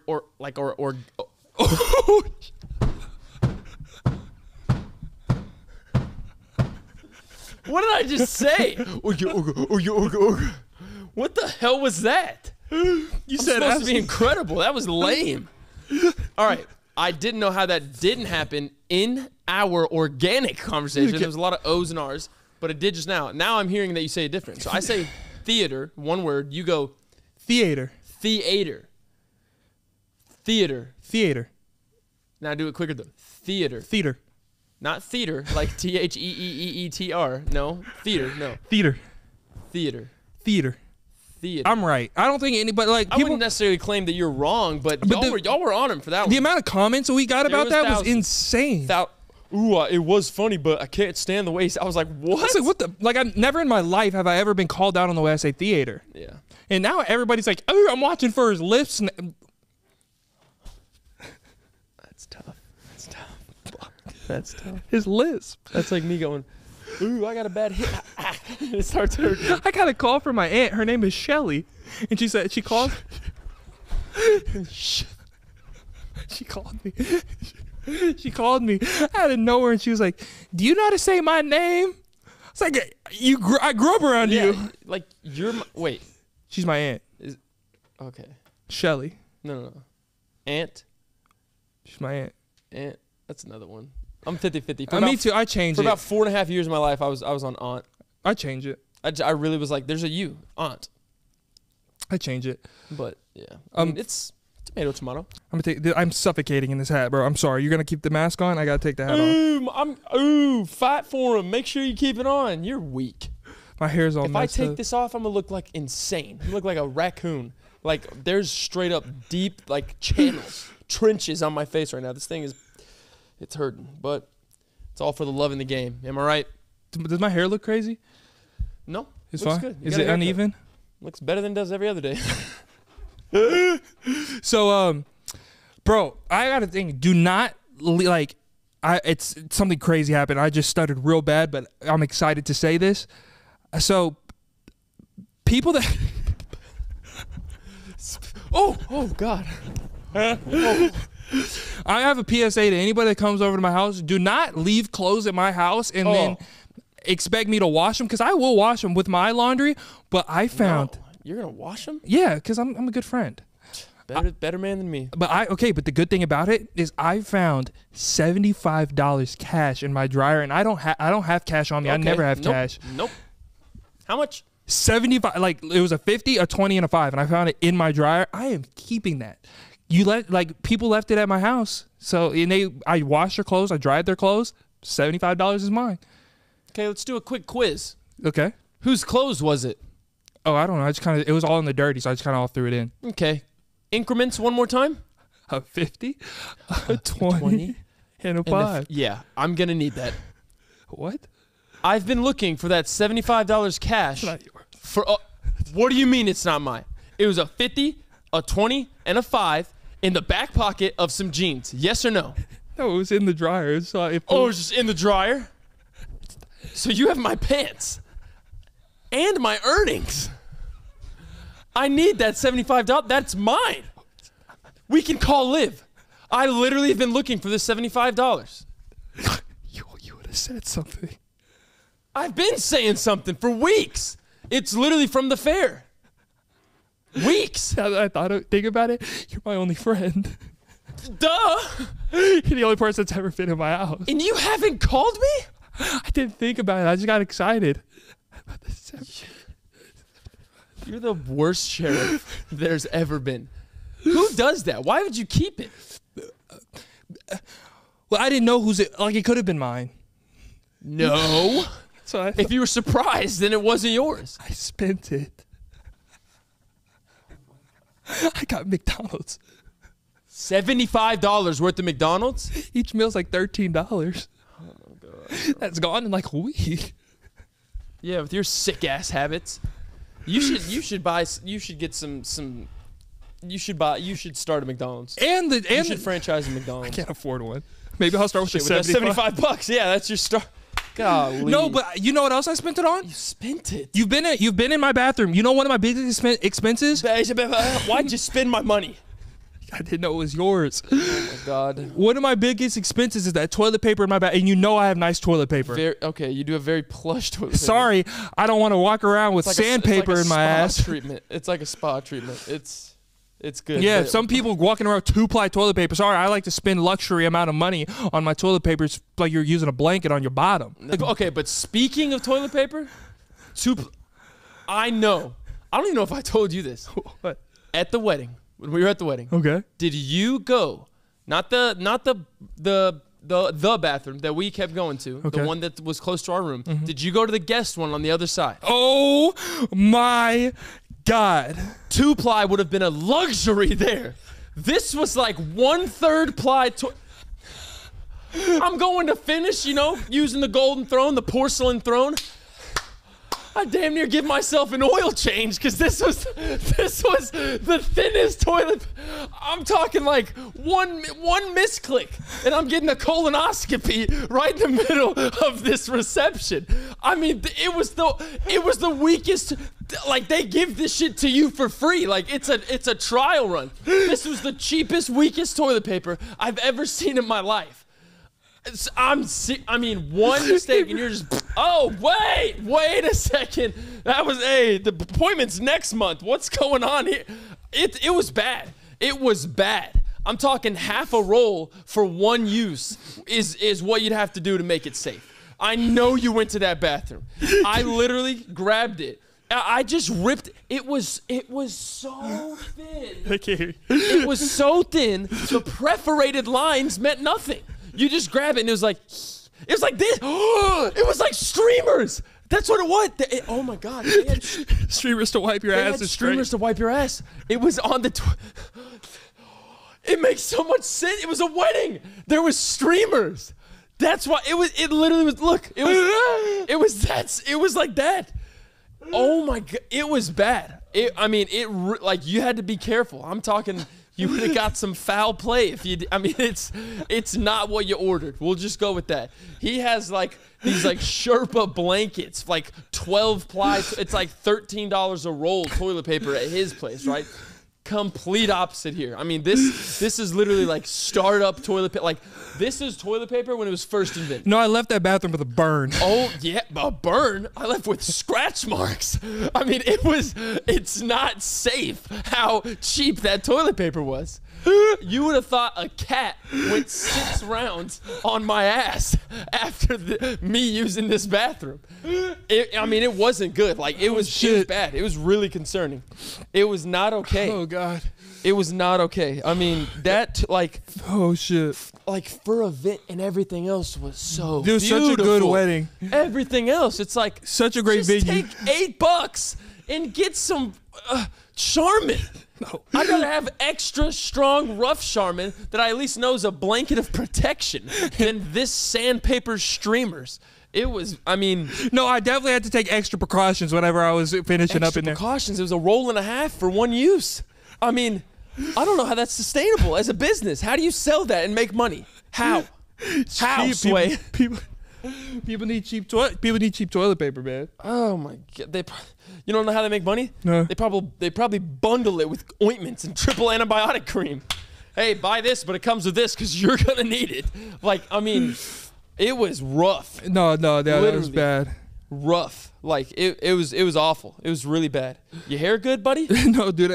What did I just say? What the hell was that? You said supposed to be incredible. That was lame. All right. I didn't know how that didn't happen in our organic conversation. There was a lot of O's and R's, but it did just now. Now I'm hearing that you say it different. So I say theater, one word. You go theater. Theater. Theater. Now do it quicker though. Theater. Theater. Not theater, like Theeeeter. No, theater. No, Theater. theater. Theater. Theater. I'm right. I don't think anybody like I people. wouldn't necessarily claim that you're wrong, but y'all were on him for that one. The amount of comments that we got about was that was thousands. insane. It was funny, but I can't stand the way. I was like, what? I was like, what the? Like, I've never in my life have I ever been called out on the way I say theater. Yeah. And now everybody's like, oh, I'm watching for his lips. That's tough. That's tough. That's tough. His lisp. That's like me going, ooh, I got a bad hit. It starts hurting. I got a call from my aunt. Her name is Shelly. And she said, she called me. She called me out of nowhere and she was like, do you know how to say my name? It's like, I grew up around you. Like, wait. She's my aunt. Okay. Shelly. No. Aunt? She's my aunt. Aunt. That's another one. I'm 50-50. Me too. I changed for it. For about 4.5 years of my life, I was on aunt. I changed it. I really was like, there's a you, aunt. I changed it. But, yeah. It's tomato. I'm suffocating in this hat, bro. I'm sorry. You're going to keep the mask on? I got to take the hat off. Fight for him. Make sure you keep it on. You're weak. My hair's all messed If I take up. this off, I'm going to look like insane. I look like a raccoon. Like, there's straight up deep, like, channels, trenches on my face right now. This thing it's hurting. But it's all for the love in the game. Am I right? Does my hair look crazy? No. It's looks fine. good. Is it uneven? Looks better than it does every other day. So, bro, I got to think. Do not, it's something crazy happened. I just stuttered real bad, but I'm excited to say this. So, people that... Oh, God. I have a PSA to anybody that comes over to my house. Do not leave clothes at my house and then expect me to wash them, because I will wash them with my laundry. But I found... No, you're going to wash them? Yeah, because I'm a good friend. Better man than me. But but the good thing about it is I found $75 cash in my dryer, and I don't have cash on me. Okay. I never have cash. Nope. How much? 75. Like, it was a 50, a 20, and a 5, and I found it in my dryer. I am keeping that. People left it at my house, so I washed their clothes, I dried their clothes. $75 is mine. Okay, let's do a quick quiz. Okay. Whose clothes was it? Oh, I don't know. It was all in the dirty, so I just kind of all threw it in. Okay. Increments one more time. A 50, a 20, and a 5. Yeah, I'm going to need that. What? I've been looking for that $75 cash. It's not yours. What do you mean it's not mine? It was a 50, a 20, and a 5 in the back pocket of some jeans. Yes or no? No, it was in the dryer. It was just in the dryer? So you have my pants and my earnings. I need that $75. That's mine. We can call Liv. I literally have been looking for this $75. You would have said something. I've been saying something for weeks. It's literally from the fair. Weeks. Think about it. You're my only friend. Duh. You're the only person that's ever been in my house. And you haven't called me? I didn't think about it. I just got excited. You're the worst sheriff there's ever been. Who does that? Why would you keep it? Well, I didn't know it could have been mine. No. So if you were surprised, then it wasn't yours. I spent it. I got McDonald's. $75 worth of McDonald's? Each meal's like $13. Oh my God. That's gone in like a week. Yeah, with your sick ass habits. You should start a McDonald's. You should franchise a McDonald's. I can't afford one. Maybe I'll start with the $75. Yeah, that's your start. Golly. No, but you know what else I spent it on? You spent it. You've been in my bathroom. You know one of my biggest expenses? Why'd you spend my money? I didn't know it was yours. Oh my God. One of my biggest expenses is that toilet paper in my bath, and you know I have nice toilet paper. Okay, you do a very plush toilet paper. Sorry, I don't want to walk around with sandpaper in my ass. Treatment. It's like a spa treatment. It's good. Yeah, some people walking around 2-ply toilet paper. Sorry, I like to spend luxury amount of money on my toilet paper. It's like you're using a blanket on your bottom. Okay, but speaking of toilet paper, I know. I don't even know if I told you this. What? At the wedding, when we were at the wedding. Okay. Did you go? Not the the bathroom that we kept going to, the one that was close to our room. Did you go to the guest one on the other side? Oh my God. 2-ply would have been a luxury there. This was like 1/3 ply. I'm going to finish, you know, using the golden throne, the porcelain throne. I damn near give myself an oil change because this was the thinnest toilet. I'm talking like one misclick, and I'm getting a colonoscopy right in the middle of this reception. I mean, it was the weakest. Like, they give this shit to you for free. Like, it's a trial run. This was the cheapest, weakest toilet paper I've ever seen in my life. I mean, one mistake and you're just, oh, wait a second. That was, the appointment's next month. What's going on here? It was bad. It was bad. I'm talking half a roll for one use is what you'd have to do to make it safe. I know you went to that bathroom. I literally grabbed it. I just ripped it. It was so thin. It was so thin, the perforated lines meant nothing. You just grab it and it was like this. It was like streamers. That's what it was. Oh my God. They had streamers to wipe your ass. Streamers to wipe your ass. It was on the. It makes so much sense. It was a wedding. There was streamers. That's why it was. It literally was. Look. It was like that. Oh my God. It was bad. Like, you had to be careful. I'm talking. You would have got some foul play if you. It's not what you ordered. We'll just go with that. He has like these like Sherpa blankets, like 12-ply. It's like $13 a roll toilet paper at his place, right? Complete opposite here. I mean, this is literally like startup toilet paper. Like, this is toilet paper when it was first invented. No, I left that bathroom with a burn. Oh yeah, a burn. I left with scratch marks. I mean, it's not safe how cheap that toilet paper was. You would have thought a cat went 6 rounds on my ass after me using this bathroom. It wasn't good. Like, it was bad. It was really concerning. It was not okay. Oh God. It was not okay. I mean, that like. Oh shit. Like, for a vent and everything else was so It was beautiful. such a good wedding. Everything else, it's like such a great venue. Take $8 and get some Charmin. No. I'd rather have extra strong rough Charmin that I at least know is a blanket of protection than this sandpaper streamers. It was, No, I definitely had to take extra precautions whenever I was finishing up in there. Precautions. It was a roll and a half for one use. I mean, I don't know how that's sustainable as a business. How do you sell that and make money? How? How, Sway? People need cheap toilet paper, man. Oh my God. You don't know how they make money? No. They probably bundle it with ointments and triple antibiotic cream. Hey, buy this, but it comes with this because you're gonna need it. Like, it was rough. No, that was bad. Rough. Like, it was awful. It was really bad. Your hair good, buddy? No, dude.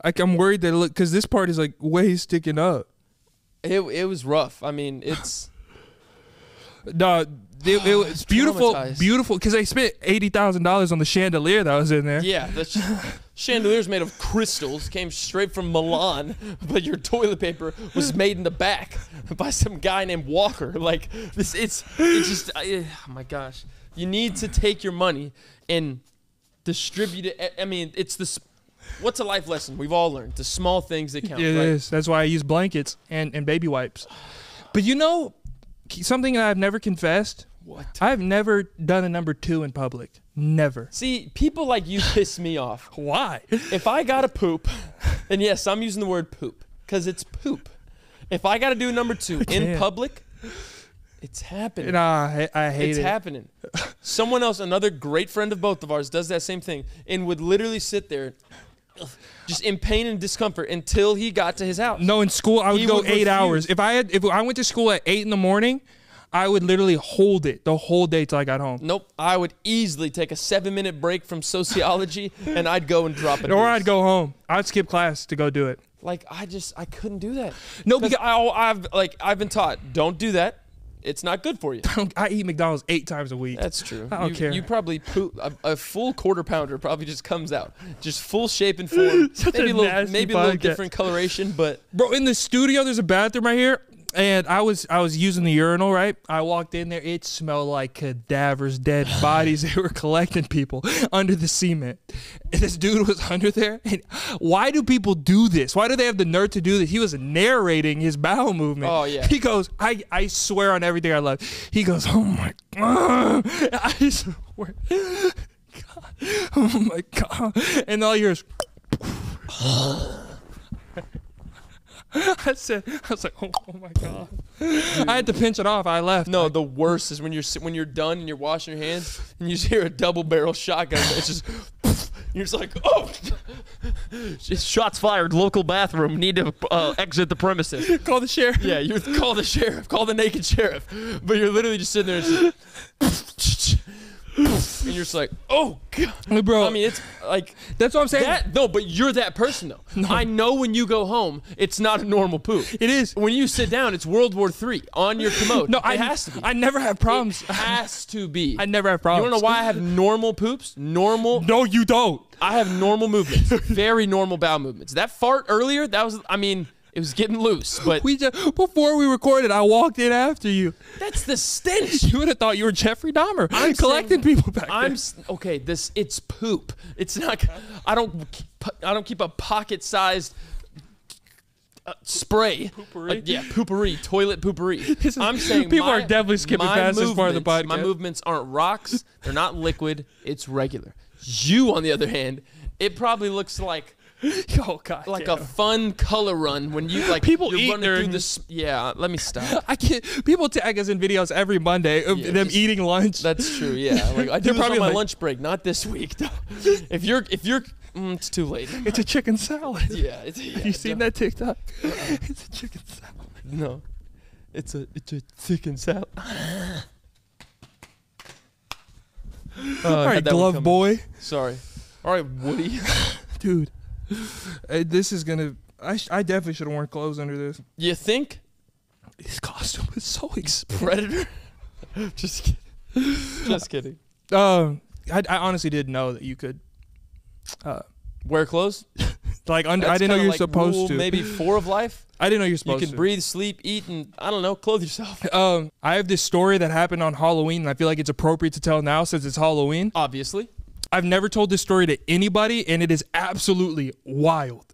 I'm worried that because this part is like way sticking up. It was rough. It's. No, it was beautiful because they spent $80,000 on the chandelier that was in there. Yeah, the chandelier's made of crystals, came straight from Milan, but your toilet paper was made in the back by some guy named Walker. Like, this, it's just, oh my gosh. You need to take your money and distribute it. It's this. What's a life lesson we've all learned? The small things that count. Yeah, right? It is. That's why I use blankets and baby wipes. But you know, something that I've never confessed. What? I've never done a number 2 in public. Never. See, people like you piss me off. Why? If I gotta poop, and yes, I'm using the word poop because it's poop. If I gotta do number 2 in public, it's happening. Nah, I hate it. It's happening. Someone else, another great friend of both of ours, does that same thing and would literally sit there just in pain and discomfort until he got to his house. No, in school I would go 8 hours. If I went to school at 8 in the morning, I would literally hold it the whole day till I got home. Nope. I would easily take a 7-minute break from sociology and I'd go and drop it. Or I'd go home. I'd skip class to go do it. Like, I couldn't do that. No, because I've been taught, don't do that. It's not good for you. I eat McDonald's 8 times a week. That's true. I don't care. You probably poop a full quarter pounder probably just comes out, just full shape and form. Maybe a little different coloration, but bro, in the studio there's a bathroom right here, And I was using the urinal, right? I walked in there. It smelled like cadavers, dead bodies. They were collecting people under the cement. And this dude was under there. And why do people do this? Why do they have the nerve to do this? He was narrating his bowel movement. Oh, yeah. He goes, I swear on everything I love. He goes, oh, my God. I swear. God. Oh, my God. And all yours. I was like, oh my God. Dude. I had to pinch it off. I left. No, the worst is when you're done and you're washing your hands and you just hear a double barrel shotgun. It's just, you're just like, oh. Shots fired. Local bathroom. Need to exit the premises. Call the sheriff. Yeah, you call the sheriff. Call the naked sheriff. But you're literally just sitting there and just, and you're just like, oh God. Bro, I mean, it's like, that's what I'm saying. No, but you're that person though. No. I know when you go home, it's not a normal poop. It is. When you sit down, it's World War III on your commode. No, it has to be. I never have problems. It has to be. I never have problems. You wanna know why I have normal poops? Normal. No, you don't. I have normal movements. Very normal bowel movements. That fart earlier, that was, I mean, it was getting loose, but before we recorded, I walked in after you. That's the stench. You would have thought you were Jeffrey Dahmer. I'm collecting people back there. Okay. It's poop. It's not. I don't keep a pocket-sized spray. Poopery. Yeah, poopery. Toilet poopery. I'm saying people are definitely skipping past this part of the podcast. My movements aren't rocks. They're not liquid. It's regular. You, on the other hand, it probably looks like. Oh God! Like a fun color run when you like people you're eat running through this. Yeah, let me stop. I can't. People tag us in videos every Monday of them eating lunch. That's true. Yeah, like I do this on my lunch break, not this week. if you're, it's too late. It's a chicken salad. Yeah. Have you seen that TikTok? It's a chicken salad. No, it's a chicken salad. All right, glove boy. Sorry. All right, Woody. Dude. This is gonna. I definitely should have worn clothes under this. You think? His costume is so expensive. Predator. Just kidding. Just kidding. I honestly didn't know that you could wear clothes. Like I didn't know you were supposed to. Maybe 4 of life. I didn't know you're supposed to. You can breathe, sleep, eat, and I don't know, clothe yourself. I have this story that happened on Halloween, and I feel like it's appropriate to tell now since it's Halloween. Obviously. I've never told this story to anybody, and it is absolutely wild.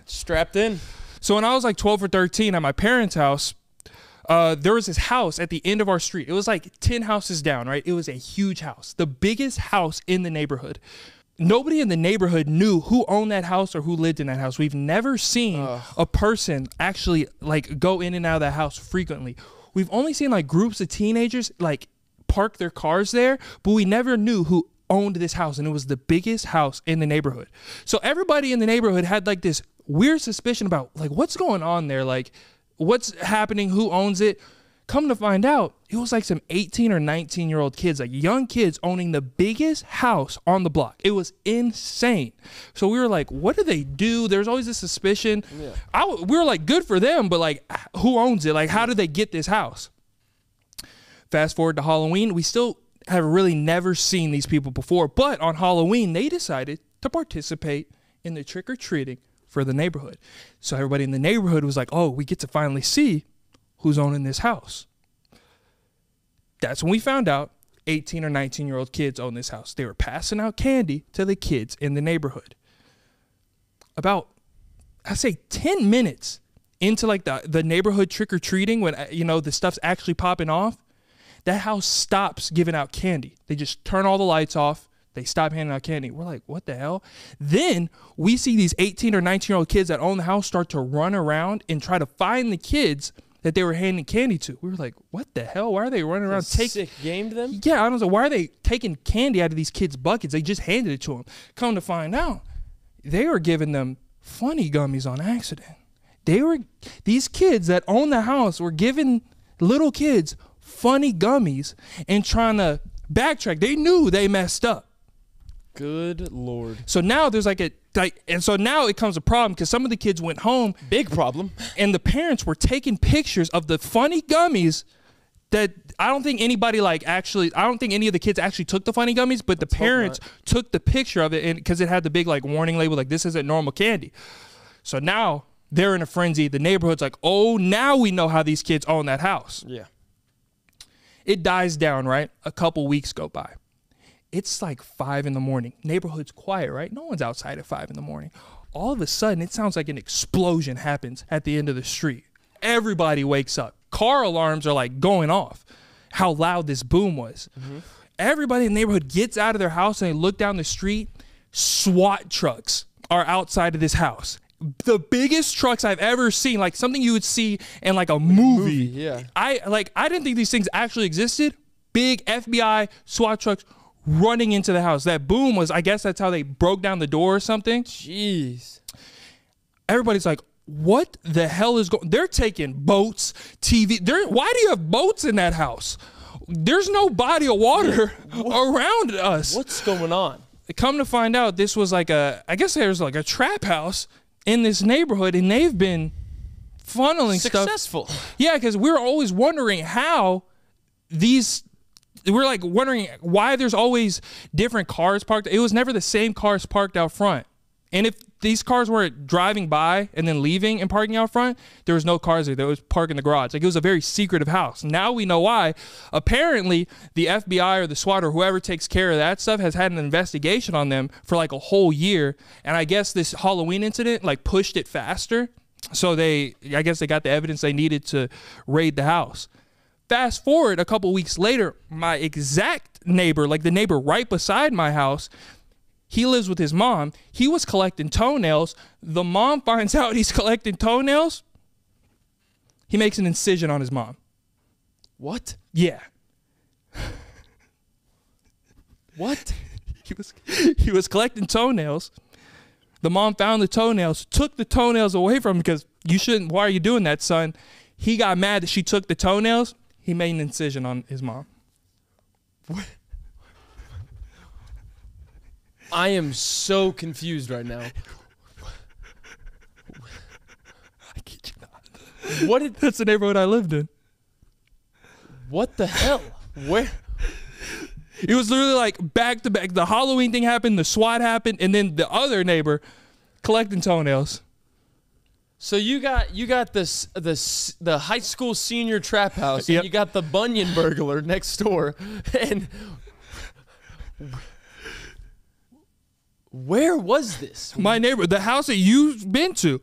Strapped in. So when I was like 12 or 13 at my parents' house, there was this house at the end of our street. It was like 10 houses down, right? It was a huge house, the biggest house in the neighborhood. Nobody in the neighborhood knew who owned that house or who lived in that house. We've never seen a person actually like go in and out of that house frequently. We've only seen like groups of teenagers like park their cars there, but we never knew who owned this house, and it was the biggest house in the neighborhood. So everybody in the neighborhood had like this weird suspicion about like what's going on there, like what's happening, who owns it. Come to find out, it was like some 18 or 19-year-old kids, like young kids owning the biggest house on the block. It was insane. So we were like, what do they do? There's always this suspicion. Yeah. We were like, good for them, but like who owns it? Like how did they get this house? Fast forward to Halloween, we still have really never seen these people before, but on Halloween, they decided to participate in the trick-or-treating for the neighborhood. So everybody in the neighborhood was like, oh, we get to finally see who's owning this house. That's when we found out 18 or 19-year-old kids own this house. They were passing out candy to the kids in the neighborhood. About, I'd say 10 minutes into like the neighborhood trick-or-treating when, you know, the stuff's actually popping off, that house stops giving out candy. They just turn all the lights off. They stop handing out candy. We're like, what the hell? Then we see these 18 or 19-year-old kids that own the house start to run around and try to find the kids that they were handing candy to. We were like, what the hell? Why are they running around taking... Sick gamed them? Yeah, I don't know. Why are they taking candy out of these kids' buckets? They just handed it to them. Come to find out, they were giving them funny gummies on accident. These kids that own the house were giving little kids funny gummies and trying to backtrack. They knew they messed up. Good Lord. So now there's and so now it comes a problem because some of the kids went home. Big problem. And the parents were taking pictures of the funny gummies that I don't think anybody I don't think any of the kids actually took the funny gummies, but the parents took the picture of it and because it had the big like warning label like this isn't normal candy. So now They're in a frenzy. The neighborhood's like, oh, now we know how these kids own that house. Yeah. It dies down, right? A couple weeks go by. It's like 5 in the morning. Neighborhood's quiet, right? No one's outside at 5 in the morning. All of a sudden, it sounds like an explosion happens at the end of the street. Everybody wakes up. Car alarms are like going off. How loud this boom was. Everybody in the neighborhood gets out of their house and they look down the street. SWAT trucks are outside of this house. The biggest trucks I've ever seen, like something you would see in like a movie. Yeah. I didn't think these things actually existed. Big FBI SWAT trucks running into the house. That boom was, I guess that's how they broke down the door or something. Jeez. Everybody's like, what the hell is going? They're taking boats, TV. Why do you have boats in that house? There's no body of water around us. What's going on? Come to find out, this was like I guess there's like a trap house in this neighborhood, and they've been funneling Successful. stuff. Yeah, because we're always wondering how we're like wondering why there's always different cars parked. It was never the same cars parked out front. And if these cars were driving by and then leaving and parking out front, there was no cars there. There was parked in the garage. Like, it was a very secretive house. Now we know why. Apparently, the FBI or the SWAT or whoever takes care of that stuff has had an investigation on them for like a whole year. And I guess this Halloween incident like pushed it faster. So I guess they got the evidence they needed to raid the house. Fast forward a couple weeks later, my exact neighbor, like the neighbor right beside my house, he lives with his mom. He was collecting toenails. The mom finds out he's collecting toenails. He makes an incision on his mom. What? Yeah. What? He was collecting toenails. The mom found the toenails, took the toenails away from him because you shouldn't. Why are you doing that, son? He got mad that she took the toenails. He made an incision on his mom. What? I am so confused right now. I kid you not. What did? That's the neighborhood I lived in. What the hell? Where? It was literally like back to back. The Halloween thing happened, the SWAT happened, and then the other neighbor collecting toenails. So you got the high school senior trap house, and Yep. you got the Bunyan burglar next door, and where was this? My neighbor, the house that you've been to.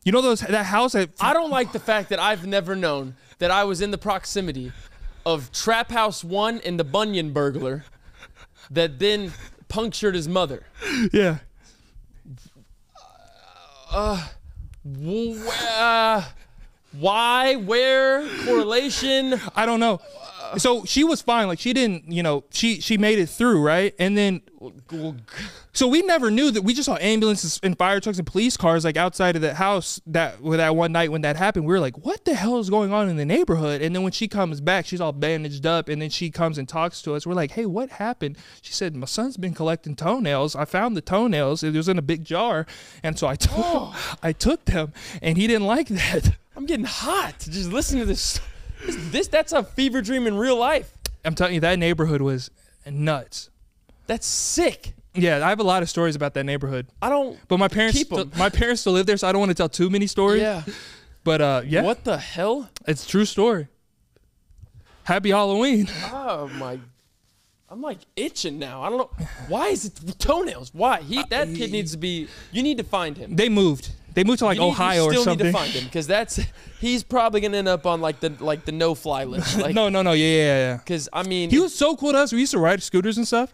You know that house that I don't like the fact that I've never known that I was in the proximity of Trap House 1 and the Bunyan burglar that then punctured his mother. Yeah. Why? Where? Correlation? I don't know. So she was fine. Like, she didn't, she made it through, right? And then, so we never knew that. We just saw ambulances and fire trucks and police cars like outside of the house that one night when that happened. We were like, what the hell is going on in the neighborhood? And then when she comes back, she's all bandaged up, and then she comes and talks to us. We're like, hey, what happened? She said, my son's been collecting toenails. I found the toenails. It was in a big jar, and so I took them, and he didn't like that. I'm getting hot just listening to this. That's a fever dream in real life. I'm telling you, that neighborhood was nuts. That's sick. Yeah, I have a lot of stories about that neighborhood. But my parents still live there, so I don't want to tell too many stories. Yeah. But yeah. What the hell? It's a true story. Happy Halloween. Oh my. I'm like itching now. I don't know. Why is it toenails? Why? That kid needs to be. You need to find him. They moved to like Ohio or something. You still need to find him because he's probably gonna end up on like the no-fly list. Like, no, yeah. Because I mean, he was so cool to us. We used to ride scooters and stuff.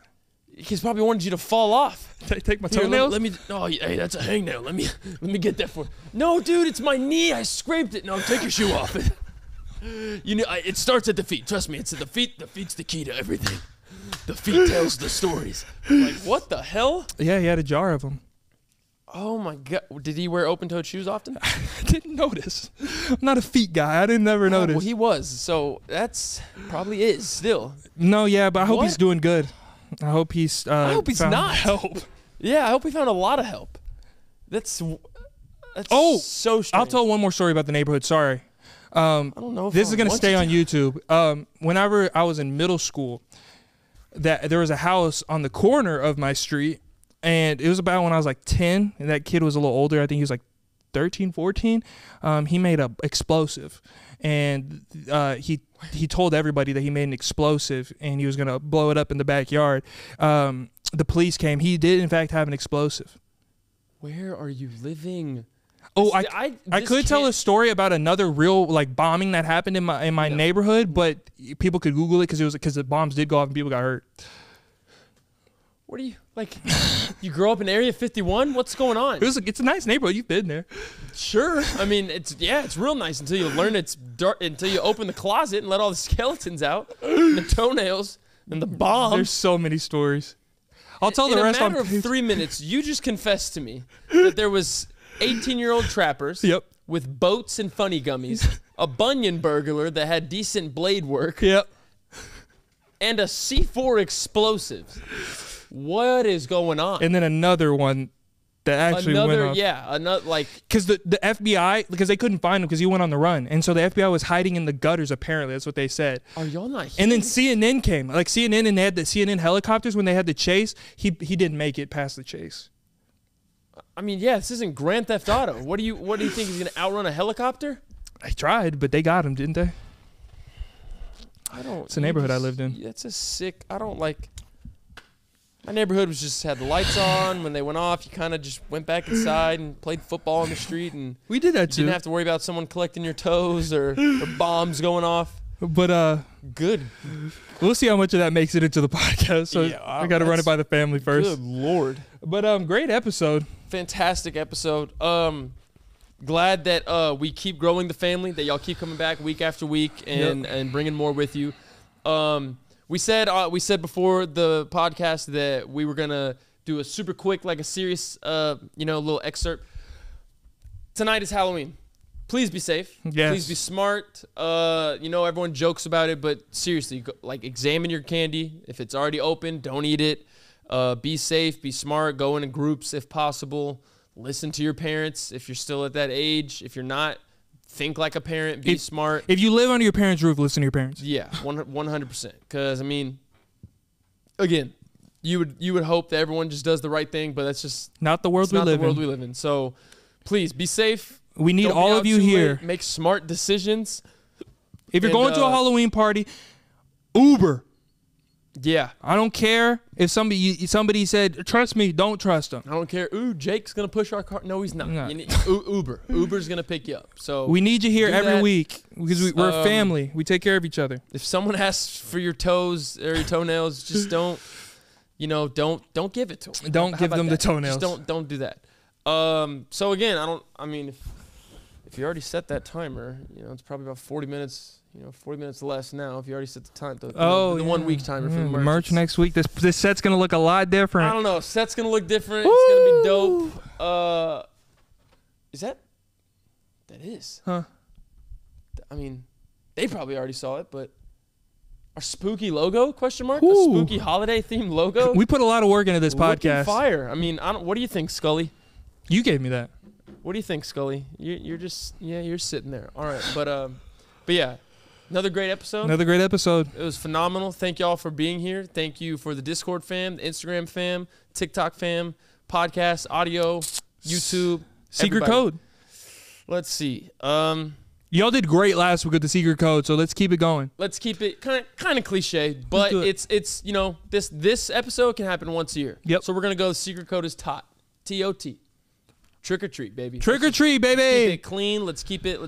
He's probably wanted you to fall off. Take my toenails. Let me. Oh, hey, that's a hangnail. Let me get that for. No, dude, it's my knee. I scraped it. No, take your shoe off. It starts at the feet. Trust me, it's at the feet. The feet's the key to everything. The feet tells the stories. Like, what the hell? Yeah, he had a jar of them. Oh my God! Did he wear open-toed shoes often? I didn't notice. I'm not a feet guy. I didn't never notice. Well, he was. So that's probably is still. No, yeah, but I hope he's doing good. I hope he's. I hope he's not. Help. Yeah, I hope he found a lot of help. That's so strange. I'll tell one more story about the neighborhood. Sorry. I don't know. If this is gonna stay on YouTube. Whenever I was in middle school, there was a house on the corner of my street, and it was about when I was like 10, and that kid was a little older. I think he was like 13, 14, he made a explosive, and he told everybody that he made an explosive and he was gonna blow it up in the backyard. The police came. He did in fact have an explosive. Where are you living? Oh, I could tell a story about another real like bombing that happened in my neighborhood, but people could Google it because the bombs did go off and people got hurt. What are you like? You grow up in Area 51? What's going on? It's a nice neighborhood. You've been there. Sure. I mean, it's real nice until you learn it's dark, until you open the closet and let all the skeletons out, and the toenails, and the bombs. There's so many stories. I'll tell the rest in a matter of 3 minutes. You just confessed to me that there was 18-year-old trappers with boats and funny gummies, a Bunyan burglar that had decent blade work, and a C4 explosives. What is going on? And then another one that actually went off. Another like because the FBI, because they couldn't find him because he went on the run, and so the FBI was hiding in the gutters. Apparently, that's what they said. Are y'all not? And then CNN came, like CNN, and they had the CNN helicopters when they had the chase. He didn't make it past the chase. I mean, yeah, this isn't Grand Theft Auto. What do you think he's gonna outrun a helicopter? I tried, but they got him, didn't they? I don't. It's a neighborhood I lived in. That's a sick. I don't like. My neighborhood was just had the lights on. When they went off, you kind of just went back inside and played football on the street, and we did that too. You didn't have to worry about someone collecting your toes or bombs going off. But good. We'll see how much of that makes it into the podcast. So I got to run it by the family first. Good Lord. But great episode. Fantastic episode. Glad that we keep growing the family. That y'all keep coming back week after week and bringing more with you. We said before the podcast that we were gonna do a super quick, like a serious, little excerpt. Tonight is Halloween. Please be safe. Yes. Please be smart. Everyone jokes about it, but seriously, examine your candy. If it's already open, don't eat it. Be safe. Be smart. Go in groups if possible. Listen to your parents if you're still at that age. If you're not, think like a parent. Be smart. If you live under your parents' roof, listen to your parents. Yeah, 100%. Because I mean, again, you would hope that everyone just does the right thing, but that's just not the world we live in. Not the world we live in. So please be safe. We need all of you here. Make smart decisions. If you're going to a Halloween party, Uber. Yeah. I don't care if somebody said, trust me, don't trust them. I don't care. Ooh, Jake's going to push our car. No, he's not. No. Uber. Uber's going to pick you up. So we need you here every week because we're a family. We take care of each other. If someone asks for your toes or your toenails, just don't give it to them. Don't give them the toenails. Just don't do that. So again, if you already set that timer, it's probably about 40 minutes. 40 minutes less now if you already set the time. The 1 week timer for the merch. Merch next week. This set's going to look a lot different. I don't know. Set's going to look different. Woo! It's going to be dope. Is that? That is. Huh. I mean, they probably already saw it, but our spooky logo, question mark? Ooh. A spooky holiday themed logo? We put a lot of work into this podcast. Fire. I mean, what do you think, Scully? You gave me that. What do you think, Scully? You're just, you're sitting there. All right. But yeah. Another great episode. Another great episode. It was phenomenal. Thank y'all for being here. Thank you for the Discord fam, the Instagram fam, TikTok fam, podcast, audio, YouTube. Secret code. Let's see. Y'all did great last week with the secret code, so let's keep it going. Let's keep it kind of cliche, but it's this episode can happen once a year. Yep. So we're gonna go. The secret code is TOT. T-O-T. Trick or treat, baby. Trick or treat, baby. Let's keep it clean. Let's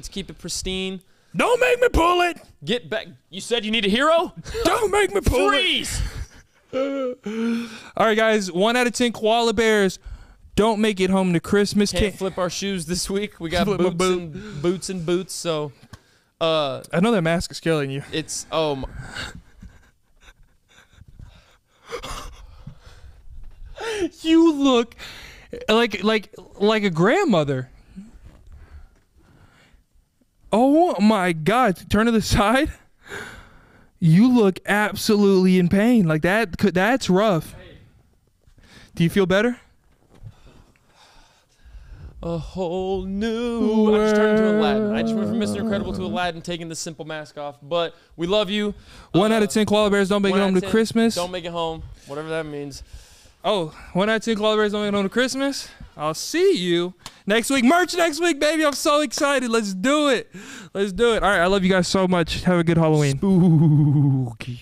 keep it pristine. Don't make me pull it. Get back. You said you need a hero? Don't make me pull Freeze. it. All right, guys. 1 out of 10 koala bears don't make it home to Christmas. Can't flip our shoes this week. We got boots and boots. So, I know that mask is killing you. It's You look like a grandmother. Oh my God! Turn to the side. You look absolutely in pain. Like that. That's rough. Do you feel better? A whole new world. I just turned into Aladdin. I just went from Mr. Incredible to Aladdin, taking the simple mask off. But we love you. 1 out of 10 koala bears don't make it home to Christmas. Don't make it home. Whatever that means. Oh, one night, two collaborators only on Christmas. I'll see you next week. Merch next week, baby. I'm so excited. Let's do it. Let's do it. All right. I love you guys so much. Have a good Halloween. Spooky.